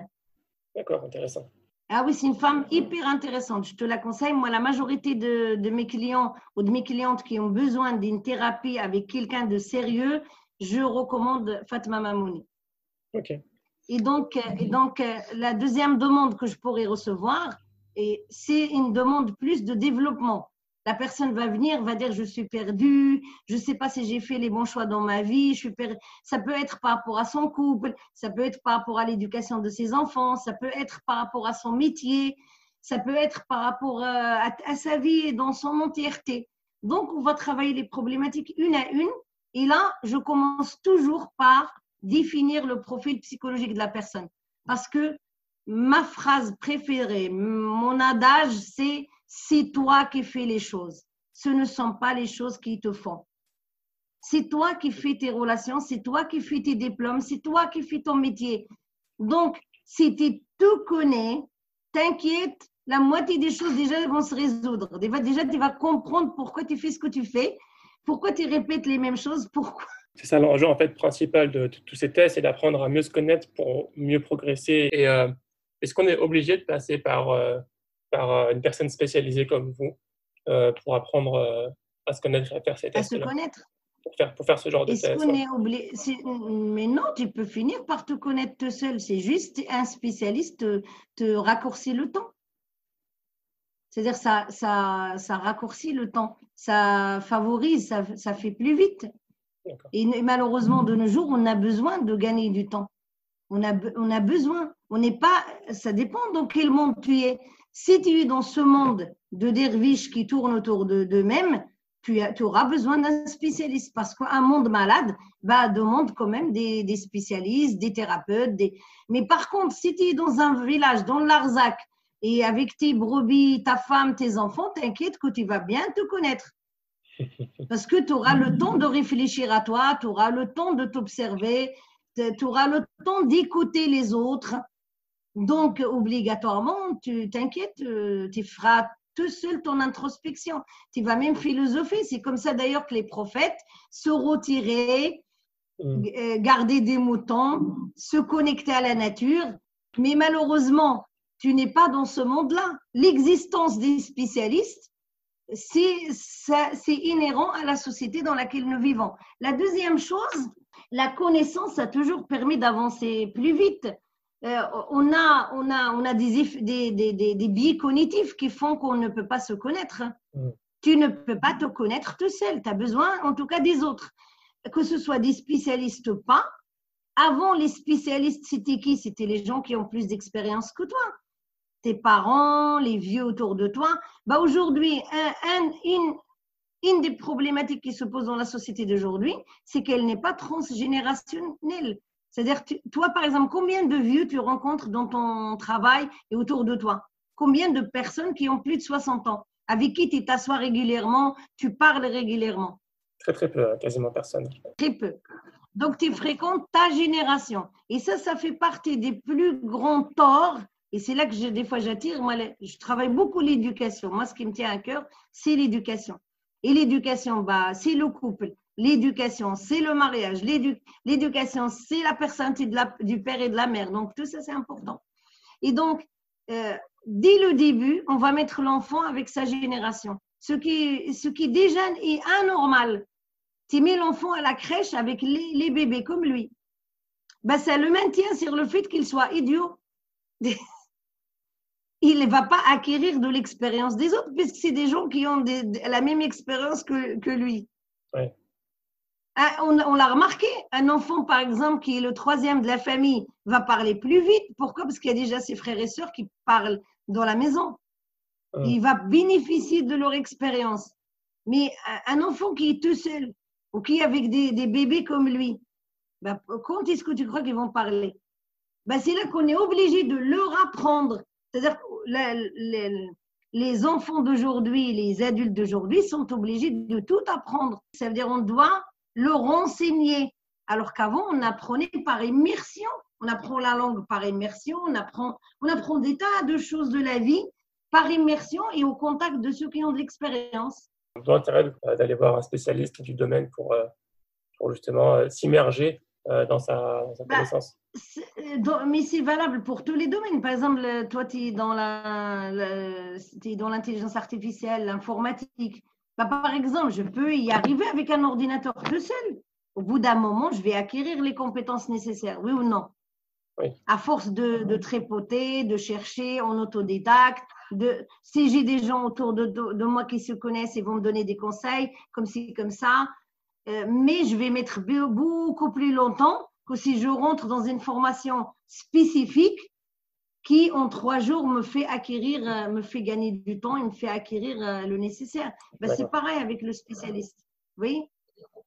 D'accord, intéressant. Ah oui, c'est une femme hyper intéressante. Je te la conseille. Moi, la majorité de mes clients ou de mes clientes qui ont besoin d'une thérapie avec quelqu'un de sérieux, je recommande Fatma Mamouni. Ok. Et donc, la deuxième demande que je pourrais recevoir, c'est une demande plus de développement. La personne va venir, va dire je suis perdue, je ne sais pas si j'ai fait les bons choix dans ma vie, ça peut être par rapport à son couple, ça peut être par rapport à l'éducation de ses enfants, ça peut être par rapport à son métier, ça peut être par rapport à sa vie dans son entièreté. Donc, on va travailler les problématiques une à une et là, je commence toujours par définir le profil psychologique de la personne. Parce que ma phrase préférée, mon adage, c'est toi qui fais les choses. Ce ne sont pas les choses qui te font. C'est toi qui fais tes relations, c'est toi qui fais tes diplômes, c'est toi qui fais ton métier. Donc, si tu tout connais, t'inquiète, la moitié des choses déjà vont se résoudre. Déjà, tu vas comprendre pourquoi tu fais ce que tu fais, pourquoi tu répètes les mêmes choses, pourquoi. C'est ça l'enjeu en fait principal de tous ces tests, c'est d'apprendre à mieux se connaître pour mieux progresser. Et est-ce qu'on est obligé de passer par une personne spécialisée comme vous pour apprendre à se connaître et à faire ces tests-là? À se connaître. Pour faire ce genre de Est-ce test. qu'on est obligé? Mais non, tu peux finir par te connaître tout seul. C'est juste un spécialiste te raccourcit le temps. C'est-à-dire ça raccourcit le temps, ça favorise, ça fait plus vite. Et malheureusement, de nos jours, on a besoin de gagner du temps. On a besoin. On n'est pas. Ça dépend dans quel monde tu es. Si tu es dans ce monde de derviches qui tournent autour d'eux-mêmes, tu auras besoin d'un spécialiste parce qu'un monde malade demande quand même des spécialistes, des thérapeutes. Mais par contre, si tu es dans un village, dans l'Arzac, et avec tes brebis, ta femme, tes enfants, t'inquiète que tu vas bien te connaître. Parce que tu auras le temps de réfléchir à toi, tu auras le temps de t'observer, tu auras le temps d'écouter les autres. Donc, obligatoirement, tu t'inquiètes, tu feras tout seul ton introspection. Tu vas même philosopher. C'est comme ça d'ailleurs que les prophètes se retiraient, garder des moutons, se connecter à la nature. Mais malheureusement, tu n'es pas dans ce monde-là. L'existence des spécialistes, c'est inhérent à la société dans laquelle nous vivons. La deuxième chose, la connaissance a toujours permis d'avancer plus vite. On a des biais cognitifs qui font qu'on ne peut pas se connaître. Tu ne peux pas te connaître tout seul. Tu as besoin, en tout cas, des autres. Que ce soit des spécialistes ou pas. Avant, les spécialistes, c'était qui? C'était les gens qui ont plus d'expérience que toi. Tes parents, les vieux autour de toi. Aujourd'hui, une des problématiques qui se posent dans la société d'aujourd'hui, c'est qu'elle n'est pas transgénérationnelle. C'est-à-dire, toi, par exemple, combien de vieux tu rencontres dans ton travail et autour de toi? Combien de personnes qui ont plus de 60 ans, avec qui tu t'assois régulièrement, tu parles régulièrement? Très, très peu, quasiment personne. Très peu. Donc, tu fréquentes ta génération. Et ça fait partie des plus grands torts. Et c'est là que des fois j'attire. Moi, je travaille beaucoup l'éducation. Moi, ce qui me tient à cœur, c'est l'éducation. Et l'éducation, bah, c'est le couple. L'éducation, c'est le mariage. L'éducation, c'est la personnalité du père et de la mère. Donc, tout ça, c'est important. Et donc, dès le début, on va mettre l'enfant avec sa génération. Ce qui déjà est anormal. Tu mets l'enfant à la crèche avec les bébés comme lui. Ben, ça le maintient sur le fait qu'il soit idiot. Il ne va pas acquérir de l'expérience des autres, puisque c'est des gens qui ont la même expérience que lui. Oui. On l'a remarqué, un enfant, par exemple, qui est le troisième de la famille, va parler plus vite. Pourquoi? Parce qu'il y a déjà ses frères et sœurs qui parlent dans la maison. Il va bénéficier de leur expérience. Mais un enfant qui est tout seul, ou qui est avec des bébés comme lui, ben, quand est-ce que tu crois qu'ils vont parler? Ben, c'est là qu'on est obligé de leur apprendre. C'est-à-dire que les enfants d'aujourd'hui, les adultes d'aujourd'hui sont obligés de tout apprendre. Ça veut dire qu'on doit leur enseigner. Alors qu'avant, on apprenait par immersion. On apprend la langue par immersion, on apprend des tas de choses de la vie par immersion et au contact de ceux qui ont de l'expérience. D'où l'intérêt d'aller voir un spécialiste du domaine pour justement s'immerger dans sa connaissance. Mais c'est valable pour tous les domaines. Par exemple, toi, tu es dans l'intelligence artificielle, l'informatique. Bah, par exemple, je peux y arriver avec un ordinateur tout seul. Au bout d'un moment, je vais acquérir les compétences nécessaires, oui ou non? Oui. À force de trépoter, de chercher en autodidacte, si j'ai des gens autour de moi qui se connaissent et vont me donner des conseils, comme ci, comme ça, mais je vais mettre beaucoup plus longtemps que si je rentre dans une formation spécifique qui, en 3 jours, me fait gagner du temps et me fait acquérir le nécessaire. Ben, c'est pareil avec le spécialiste. Oui,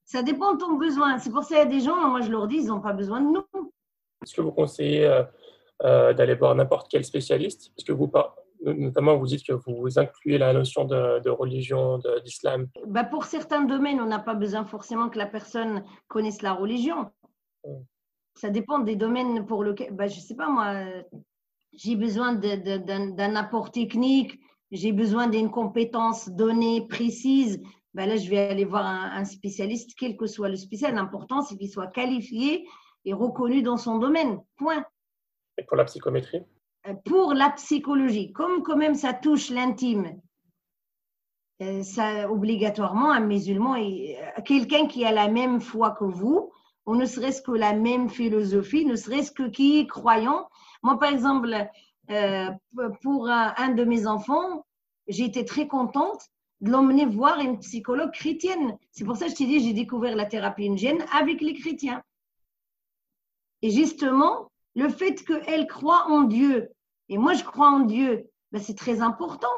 ça dépend de ton besoin. C'est pour ça qu'il y a des gens, moi je leur dis, ils n'ont pas besoin de nous. Est-ce que vous conseillez d'aller voir n'importe quel spécialiste? Parce que notamment, vous dites que vous incluez la notion de religion, d'islam. Ben, pour certains domaines, on n'a pas besoin forcément que la personne connaisse la religion. Ça dépend des domaines pour lesquels, ben, je ne sais pas moi, j'ai besoin d'un apport technique, j'ai besoin d'une compétence donnée, précise. Ben là, je vais aller voir un spécialiste, quel que soit le spécialiste. L'important, c'est qu'il soit qualifié et reconnu dans son domaine. Point. Et pour la psychométrie? Pour la psychologie, comme quand même ça touche l'intime, ça obligatoirement un musulman, quelqu'un qui a la même foi que vous, ou ne serait-ce que la même philosophie, ne serait-ce que qui est croyant. Moi, par exemple, pour un de mes enfants, j'ai été très contente de l'emmener voir une psychologue chrétienne. C'est pour ça que je t'ai dit, j'ai découvert la thérapie indienne avec les chrétiens. Et justement, le fait qu'elle croit en Dieu, et moi je crois en Dieu, ben c'est très important.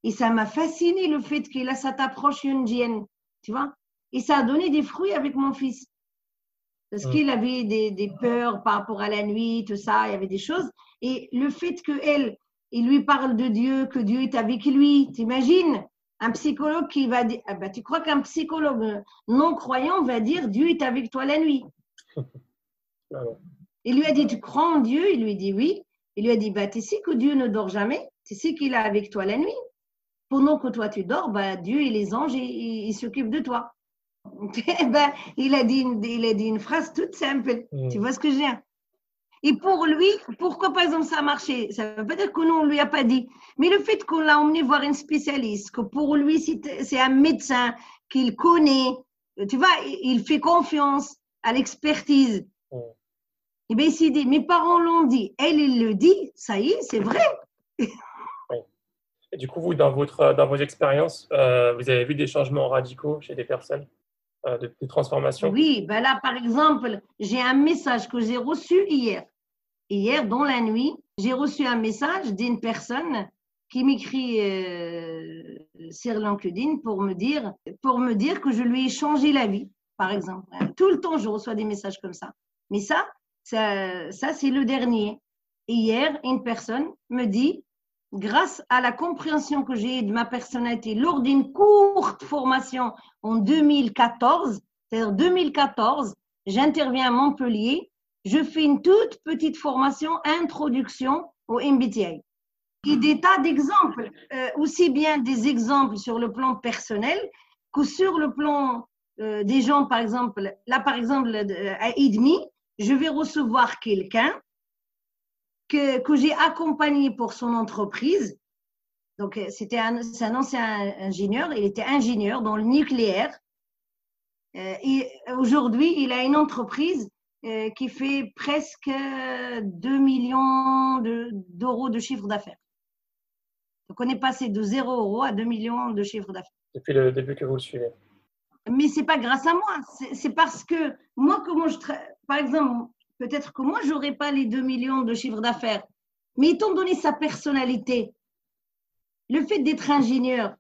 Et ça m'a fasciné le fait qu'il a cette approche indienne, tu vois. Et ça a donné des fruits avec mon fils. Parce qu'il avait des peurs par rapport à la nuit, tout ça, il y avait des choses. Et le fait il lui parle de Dieu, que Dieu est avec lui, t'imagines? Un psychologue qui va dire, ah ben, tu crois qu'un psychologue non-croyant va dire Dieu est avec toi la nuit? Il lui a dit, tu crois en Dieu? Il lui dit oui. Il lui a dit, bah, tu sais que Dieu ne dort jamais, tu sais qu'il est avec toi la nuit. Pendant que toi tu dors, bah, Dieu et les anges, ils s'occupent de toi. Ben, il a dit une phrase toute simple. Tu vois ce que je veux dire? Et pour lui, pourquoi par exemple ça a marché? Ça ne veut pas dire que nous, on ne lui a pas dit. Mais le fait qu'on l'a emmené voir un spécialiste, que pour lui, c'est un médecin qu'il connaît, tu vois, il fait confiance à l'expertise. Et bien, il s'est dit, mes parents l'ont dit, il le dit, ça y est, c'est vrai. Oui. Et du coup, vous, dans vos expériences, vous avez vu des changements radicaux chez des personnes, des transformations? Oui, ben là, par exemple, j'ai un message que j'ai reçu hier. Hier, dans la nuit, j'ai reçu un message d'une personne qui m'écrit sur LinkedIn pour me dire que je lui ai changé la vie, par exemple. Tout le temps, je reçois des messages comme ça. Mais ça c'est le dernier. Hier, une personne me dit, grâce à la compréhension que j'ai de ma personnalité lors d'une courte formation en 2014, c'est-à-dire 2014, j'interviens à Montpellier, je fais une toute petite formation introduction au MBTI. Et des tas d'exemples, aussi bien des exemples sur le plan personnel que sur le plan des gens, par exemple, là par exemple à IDMI, je vais recevoir quelqu'un que j'ai accompagné pour son entreprise. Donc, c'est un ancien ingénieur, il était ingénieur dans le nucléaire. Et aujourd'hui, il a une entreprise qui fait presque 2 millions d'euros de chiffre d'affaires. Donc, on est passé de 0 euros à 2 millions de chiffre d'affaires. Depuis le début que vous le suivez. Mais ce n'est pas grâce à moi, c'est parce que moi, par exemple, peut-être que moi, je n'aurais pas les 2 millions de chiffre d'affaires. Mais étant donné sa personnalité, le fait d'être ingénieur,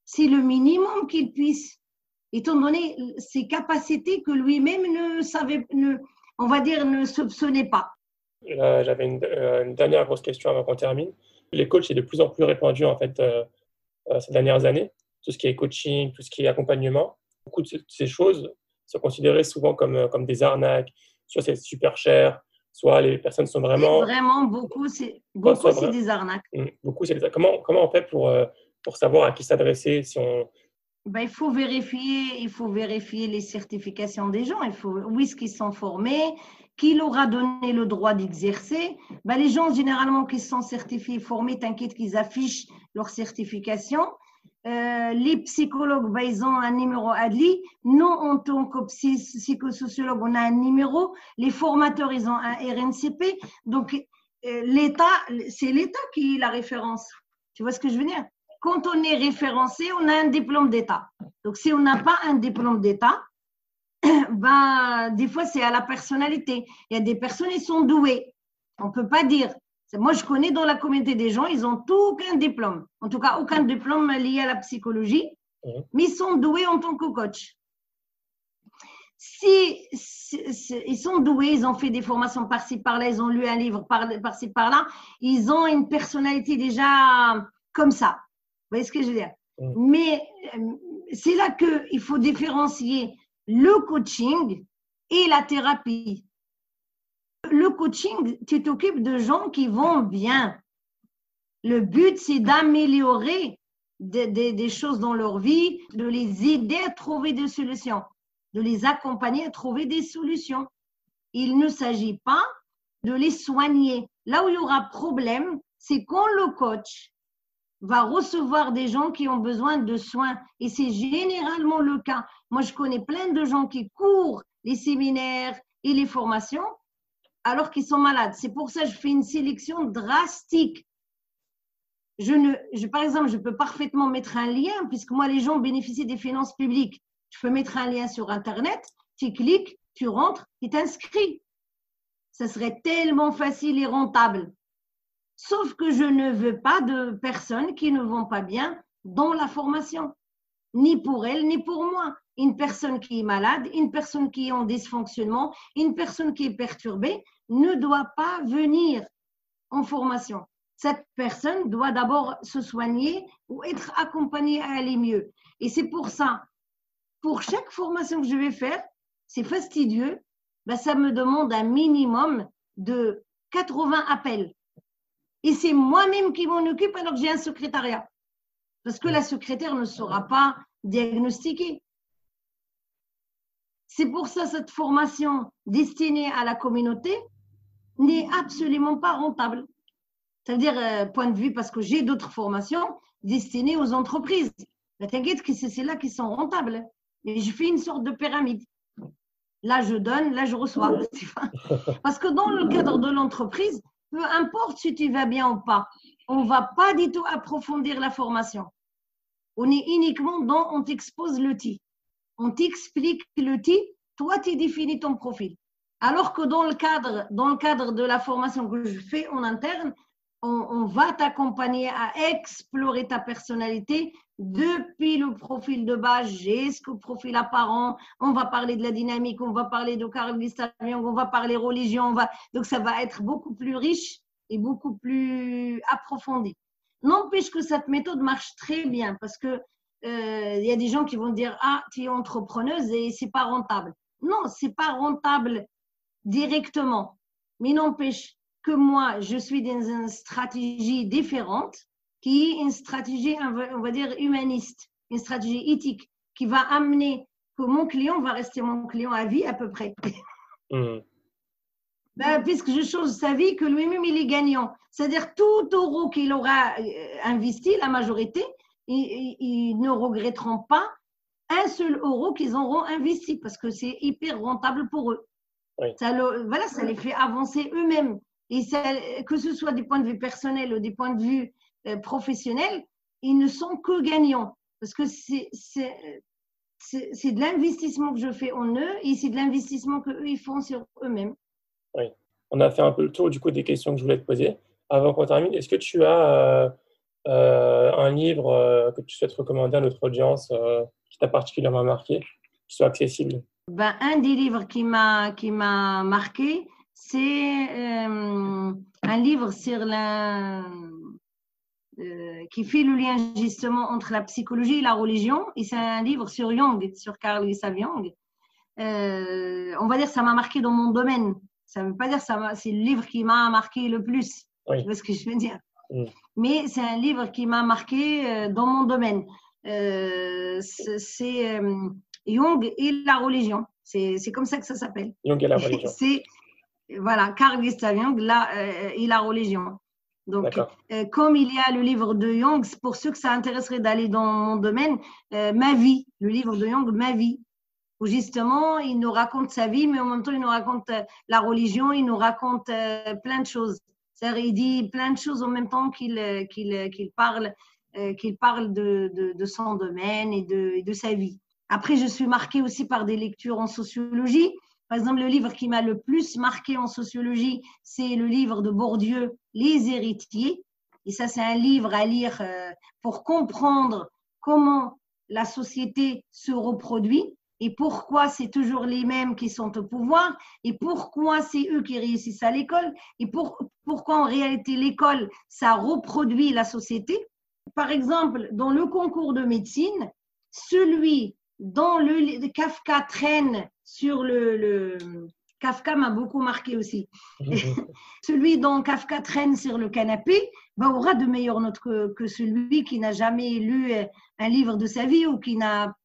c'est le minimum qu'il puisse, étant donné ses capacités que lui-même on va dire, ne soupçonnait pas. J'avais une dernière grosse question avant qu'on termine. Les coachs, c'est de plus en plus répandu en fait ces dernières années. Tout ce qui est coaching, tout ce qui est accompagnement. Beaucoup de ces choses sont considérées souvent comme des arnaques. Soit c'est super cher, soit les personnes sont vraiment… Vraiment, beaucoup, c'est des arnaques. Beaucoup, c'est des arnaques. Comment on fait pour savoir à qui s'adresser si on… Il faut vérifier les certifications des gens. Où est-ce qu'ils sont formés, qui leur a donné le droit d'exercer. Les gens, généralement, qui sont certifiés, formés, t'inquiète qu'ils affichent leur certification. Les psychologues, ils ont un numéro ADLI. Nous, en tant que psychosociologue, on a un numéro. Les formateurs, ils ont un RNCP. Donc, l'État, c'est l'État qui est la référence. Tu vois ce que je veux dire? Quand on est référencé, on a un diplôme d'État. Donc, si on n'a pas un diplôme d'État, des fois, c'est à la personnalité. Il y a des personnes, ils sont douées. On ne peut pas dire. Moi, je connais dans la communauté des gens, ils n'ont aucun diplôme. En tout cas, aucun diplôme lié à la psychologie, mais ils sont doués en tant que coach. Si ils sont doués, ils ont fait des formations par-ci, par-là, ils ont lu un livre par-ci, par-là, ils ont une personnalité déjà comme ça. Vous voyez ce que je veux dire? Mais c'est là qu'il faut différencier le coaching et la thérapie. Le coaching, tu t'occupes de gens qui vont bien. Le but, c'est d'améliorer des choses dans leur vie, de les aider à trouver des solutions, de les accompagner à trouver des solutions. Il ne s'agit pas de les soigner. Là où il y aura problème, c'est quand le coach va recevoir des gens qui ont besoin de soins. Et c'est généralement le cas. Moi, je connais plein de gens qui courent les séminaires et les formations alors qu'ils sont malades. C'est pour ça que je fais une sélection drastique. Par exemple, je peux parfaitement mettre un lien, puisque moi, les gens bénéficient des finances publiques. Je peux mettre un lien sur Internet, tu cliques, tu rentres, tu t'inscris. Ça serait tellement facile et rentable. Sauf que je ne veux pas de personnes qui ne vont pas bien dans la formation, ni pour elles, ni pour moi. Une personne qui est malade, une personne qui est en dysfonctionnement, une personne qui est perturbée ne doit pas venir en formation. Cette personne doit d'abord se soigner ou être accompagnée à aller mieux. Et c'est pour ça, pour chaque formation que je vais faire, c'est fastidieux, ça me demande un minimum de 80 appels. Et c'est moi-même qui m'en occupe alors que j'ai un secrétariat. Parce que la secrétaire ne saura pas diagnostiquer. C'est pour ça que cette formation destinée à la communauté n'est absolument pas rentable. C'est-à-dire, point de vue, parce que j'ai d'autres formations destinées aux entreprises. T'inquiète que c'est là qui sont rentables. Et je fais une sorte de pyramide. Là, je donne, là, je reçois. Parce que dans le cadre de l'entreprise, peu importe si tu vas bien ou pas, on ne va pas du tout approfondir la formation. On est uniquement on t'expose l'outil. On t'explique l'outil, toi, tu définis ton profil. Alors que dans le cadre de la formation que je fais en interne, on va t'accompagner à explorer ta personnalité depuis le profil de base jusqu'au profil apparent. On va parler de la dynamique, on va parler de Carl Gustav Jung, on va parler religion. Donc, ça va être beaucoup plus riche et beaucoup plus approfondi. N'empêche que cette méthode marche très bien parce que y a des gens qui vont dire « Ah, tu es entrepreneuse et c'est pas rentable. » Non, c'est pas rentable directement. Mais n'empêche que moi, je suis dans une stratégie différente qui est une stratégie, on va dire, humaniste, une stratégie éthique qui va amener que mon client va rester mon client à vie à peu près. Puisque je change sa vie, que lui-même, il est gagnant. C'est-à-dire, tout euro qu'il aura investi, la majorité, ils ne regretteront pas un seul euro qu'ils auront investi parce que c'est hyper rentable pour eux. Oui. Ça les fait avancer eux-mêmes. Et ça, que ce soit du point de vue personnel ou du point de vue professionnel, ils ne sont que gagnants. Parce que c'est de l'investissement que je fais en eux et c'est de l'investissement qu'eux, ils font sur eux-mêmes. Oui. On a fait un peu le tour du coup des questions que je voulais te poser. Avant qu'on termine, est-ce que tu as un livre que tu souhaites recommander à notre audience qui t'a particulièrement marqué, qui soit accessible? Un des livres qui m'a marqué, c'est un livre sur qui fait le lien justement entre la psychologie et la religion. Et c'est un livre sur Jung, sur Carl Gustav Jung. On va dire que ça m'a marqué dans mon domaine. Ça ne veut pas dire que c'est le livre qui m'a marqué le plus. Oui. Tu vois ce que je veux dire? Mm. Mais c'est un livre qui m'a marqué dans mon domaine. C'est Jung et la religion. C'est comme ça que ça s'appelle. Jung et la religion. Voilà, Carl Gustav Jung et la religion. Donc, comme il y a le livre de Jung, pour ceux que ça intéresserait d'aller dans mon domaine, Ma vie, le livre de Jung, Ma vie, où justement, il nous raconte sa vie, mais en même temps, il nous raconte la religion, il nous raconte plein de choses. C'est-à-dire, il dit plein de choses en même temps qu'il parle de son domaine et de sa vie. Après, je suis marquée aussi par des lectures en sociologie. Par exemple, le livre qui m'a le plus marqué en sociologie, c'est le livre de Bourdieu, Les héritiers. Et ça, c'est un livre à lire pour comprendre comment la société se reproduit et pourquoi c'est toujours les mêmes qui sont au pouvoir et pourquoi c'est eux qui réussissent à l'école et pourquoi en réalité l'école, ça reproduit la société. Par exemple, dans le concours de médecine, celui dont le Kafka traîne sur le Kafka m'a beaucoup marqué aussi. Celui dont Kafka traîne sur le canapé aura de meilleures notes que celui qui n'a jamais lu un livre de sa vie ou qui n'a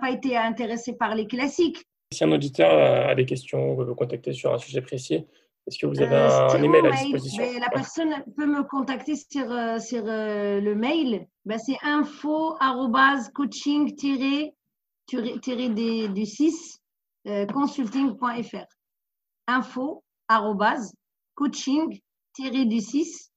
pas été intéressé par les classiques. Si un auditeur a des questions ou veut vous contacter sur un sujet précis, est-ce que vous avez un email à disposition? La personne peut me contacter sur le mail. C'est info@coaching-du6 consulting.fr. info@coaching-du6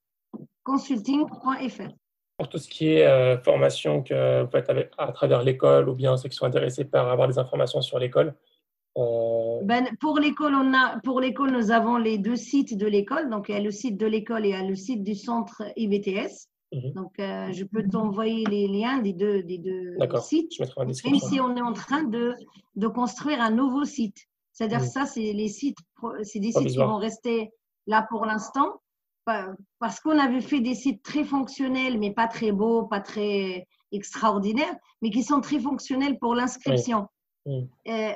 consulting.fr. Pour tout ce qui est formation que vous faites à travers l'école ou bien ceux qui sont intéressés par avoir des informations sur l'école? Pour l'école, nous avons les deux sites de l'école. Donc, il y a le site de l'école et il y a le site du centre IBTS. Donc, je peux t'envoyer les liens des deux sites. Je mettrai en description. Même si on est en train de construire un nouveau site. C'est-à-dire ça, c'est des sites qui vont rester là pour l'instant. Parce qu'on avait fait des sites très fonctionnels, mais pas très beaux, pas très extraordinaires, mais qui sont très fonctionnels pour l'inscription.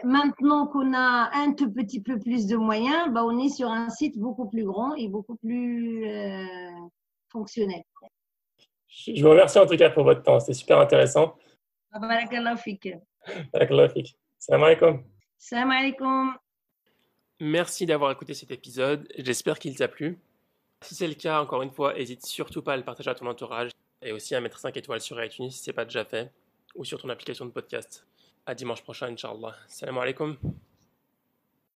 Maintenant qu'on a un tout petit peu plus de moyens, on est sur un site beaucoup plus grand et beaucoup plus fonctionnel. Je vous remercie en tout cas pour votre temps, c'était super intéressant. Barakallahu fik. Barakallahu fik. Salam alaikum. Salam alaikum. Merci d'avoir écouté cet épisode, j'espère qu'il t'a plu. Si c'est le cas, encore une fois, n'hésite surtout pas à le partager à ton entourage et aussi à mettre 5 étoiles sur iTunes si ce n'est pas déjà fait ou sur ton application de podcast. À dimanche prochain, Inch'Allah. Salam alaikum.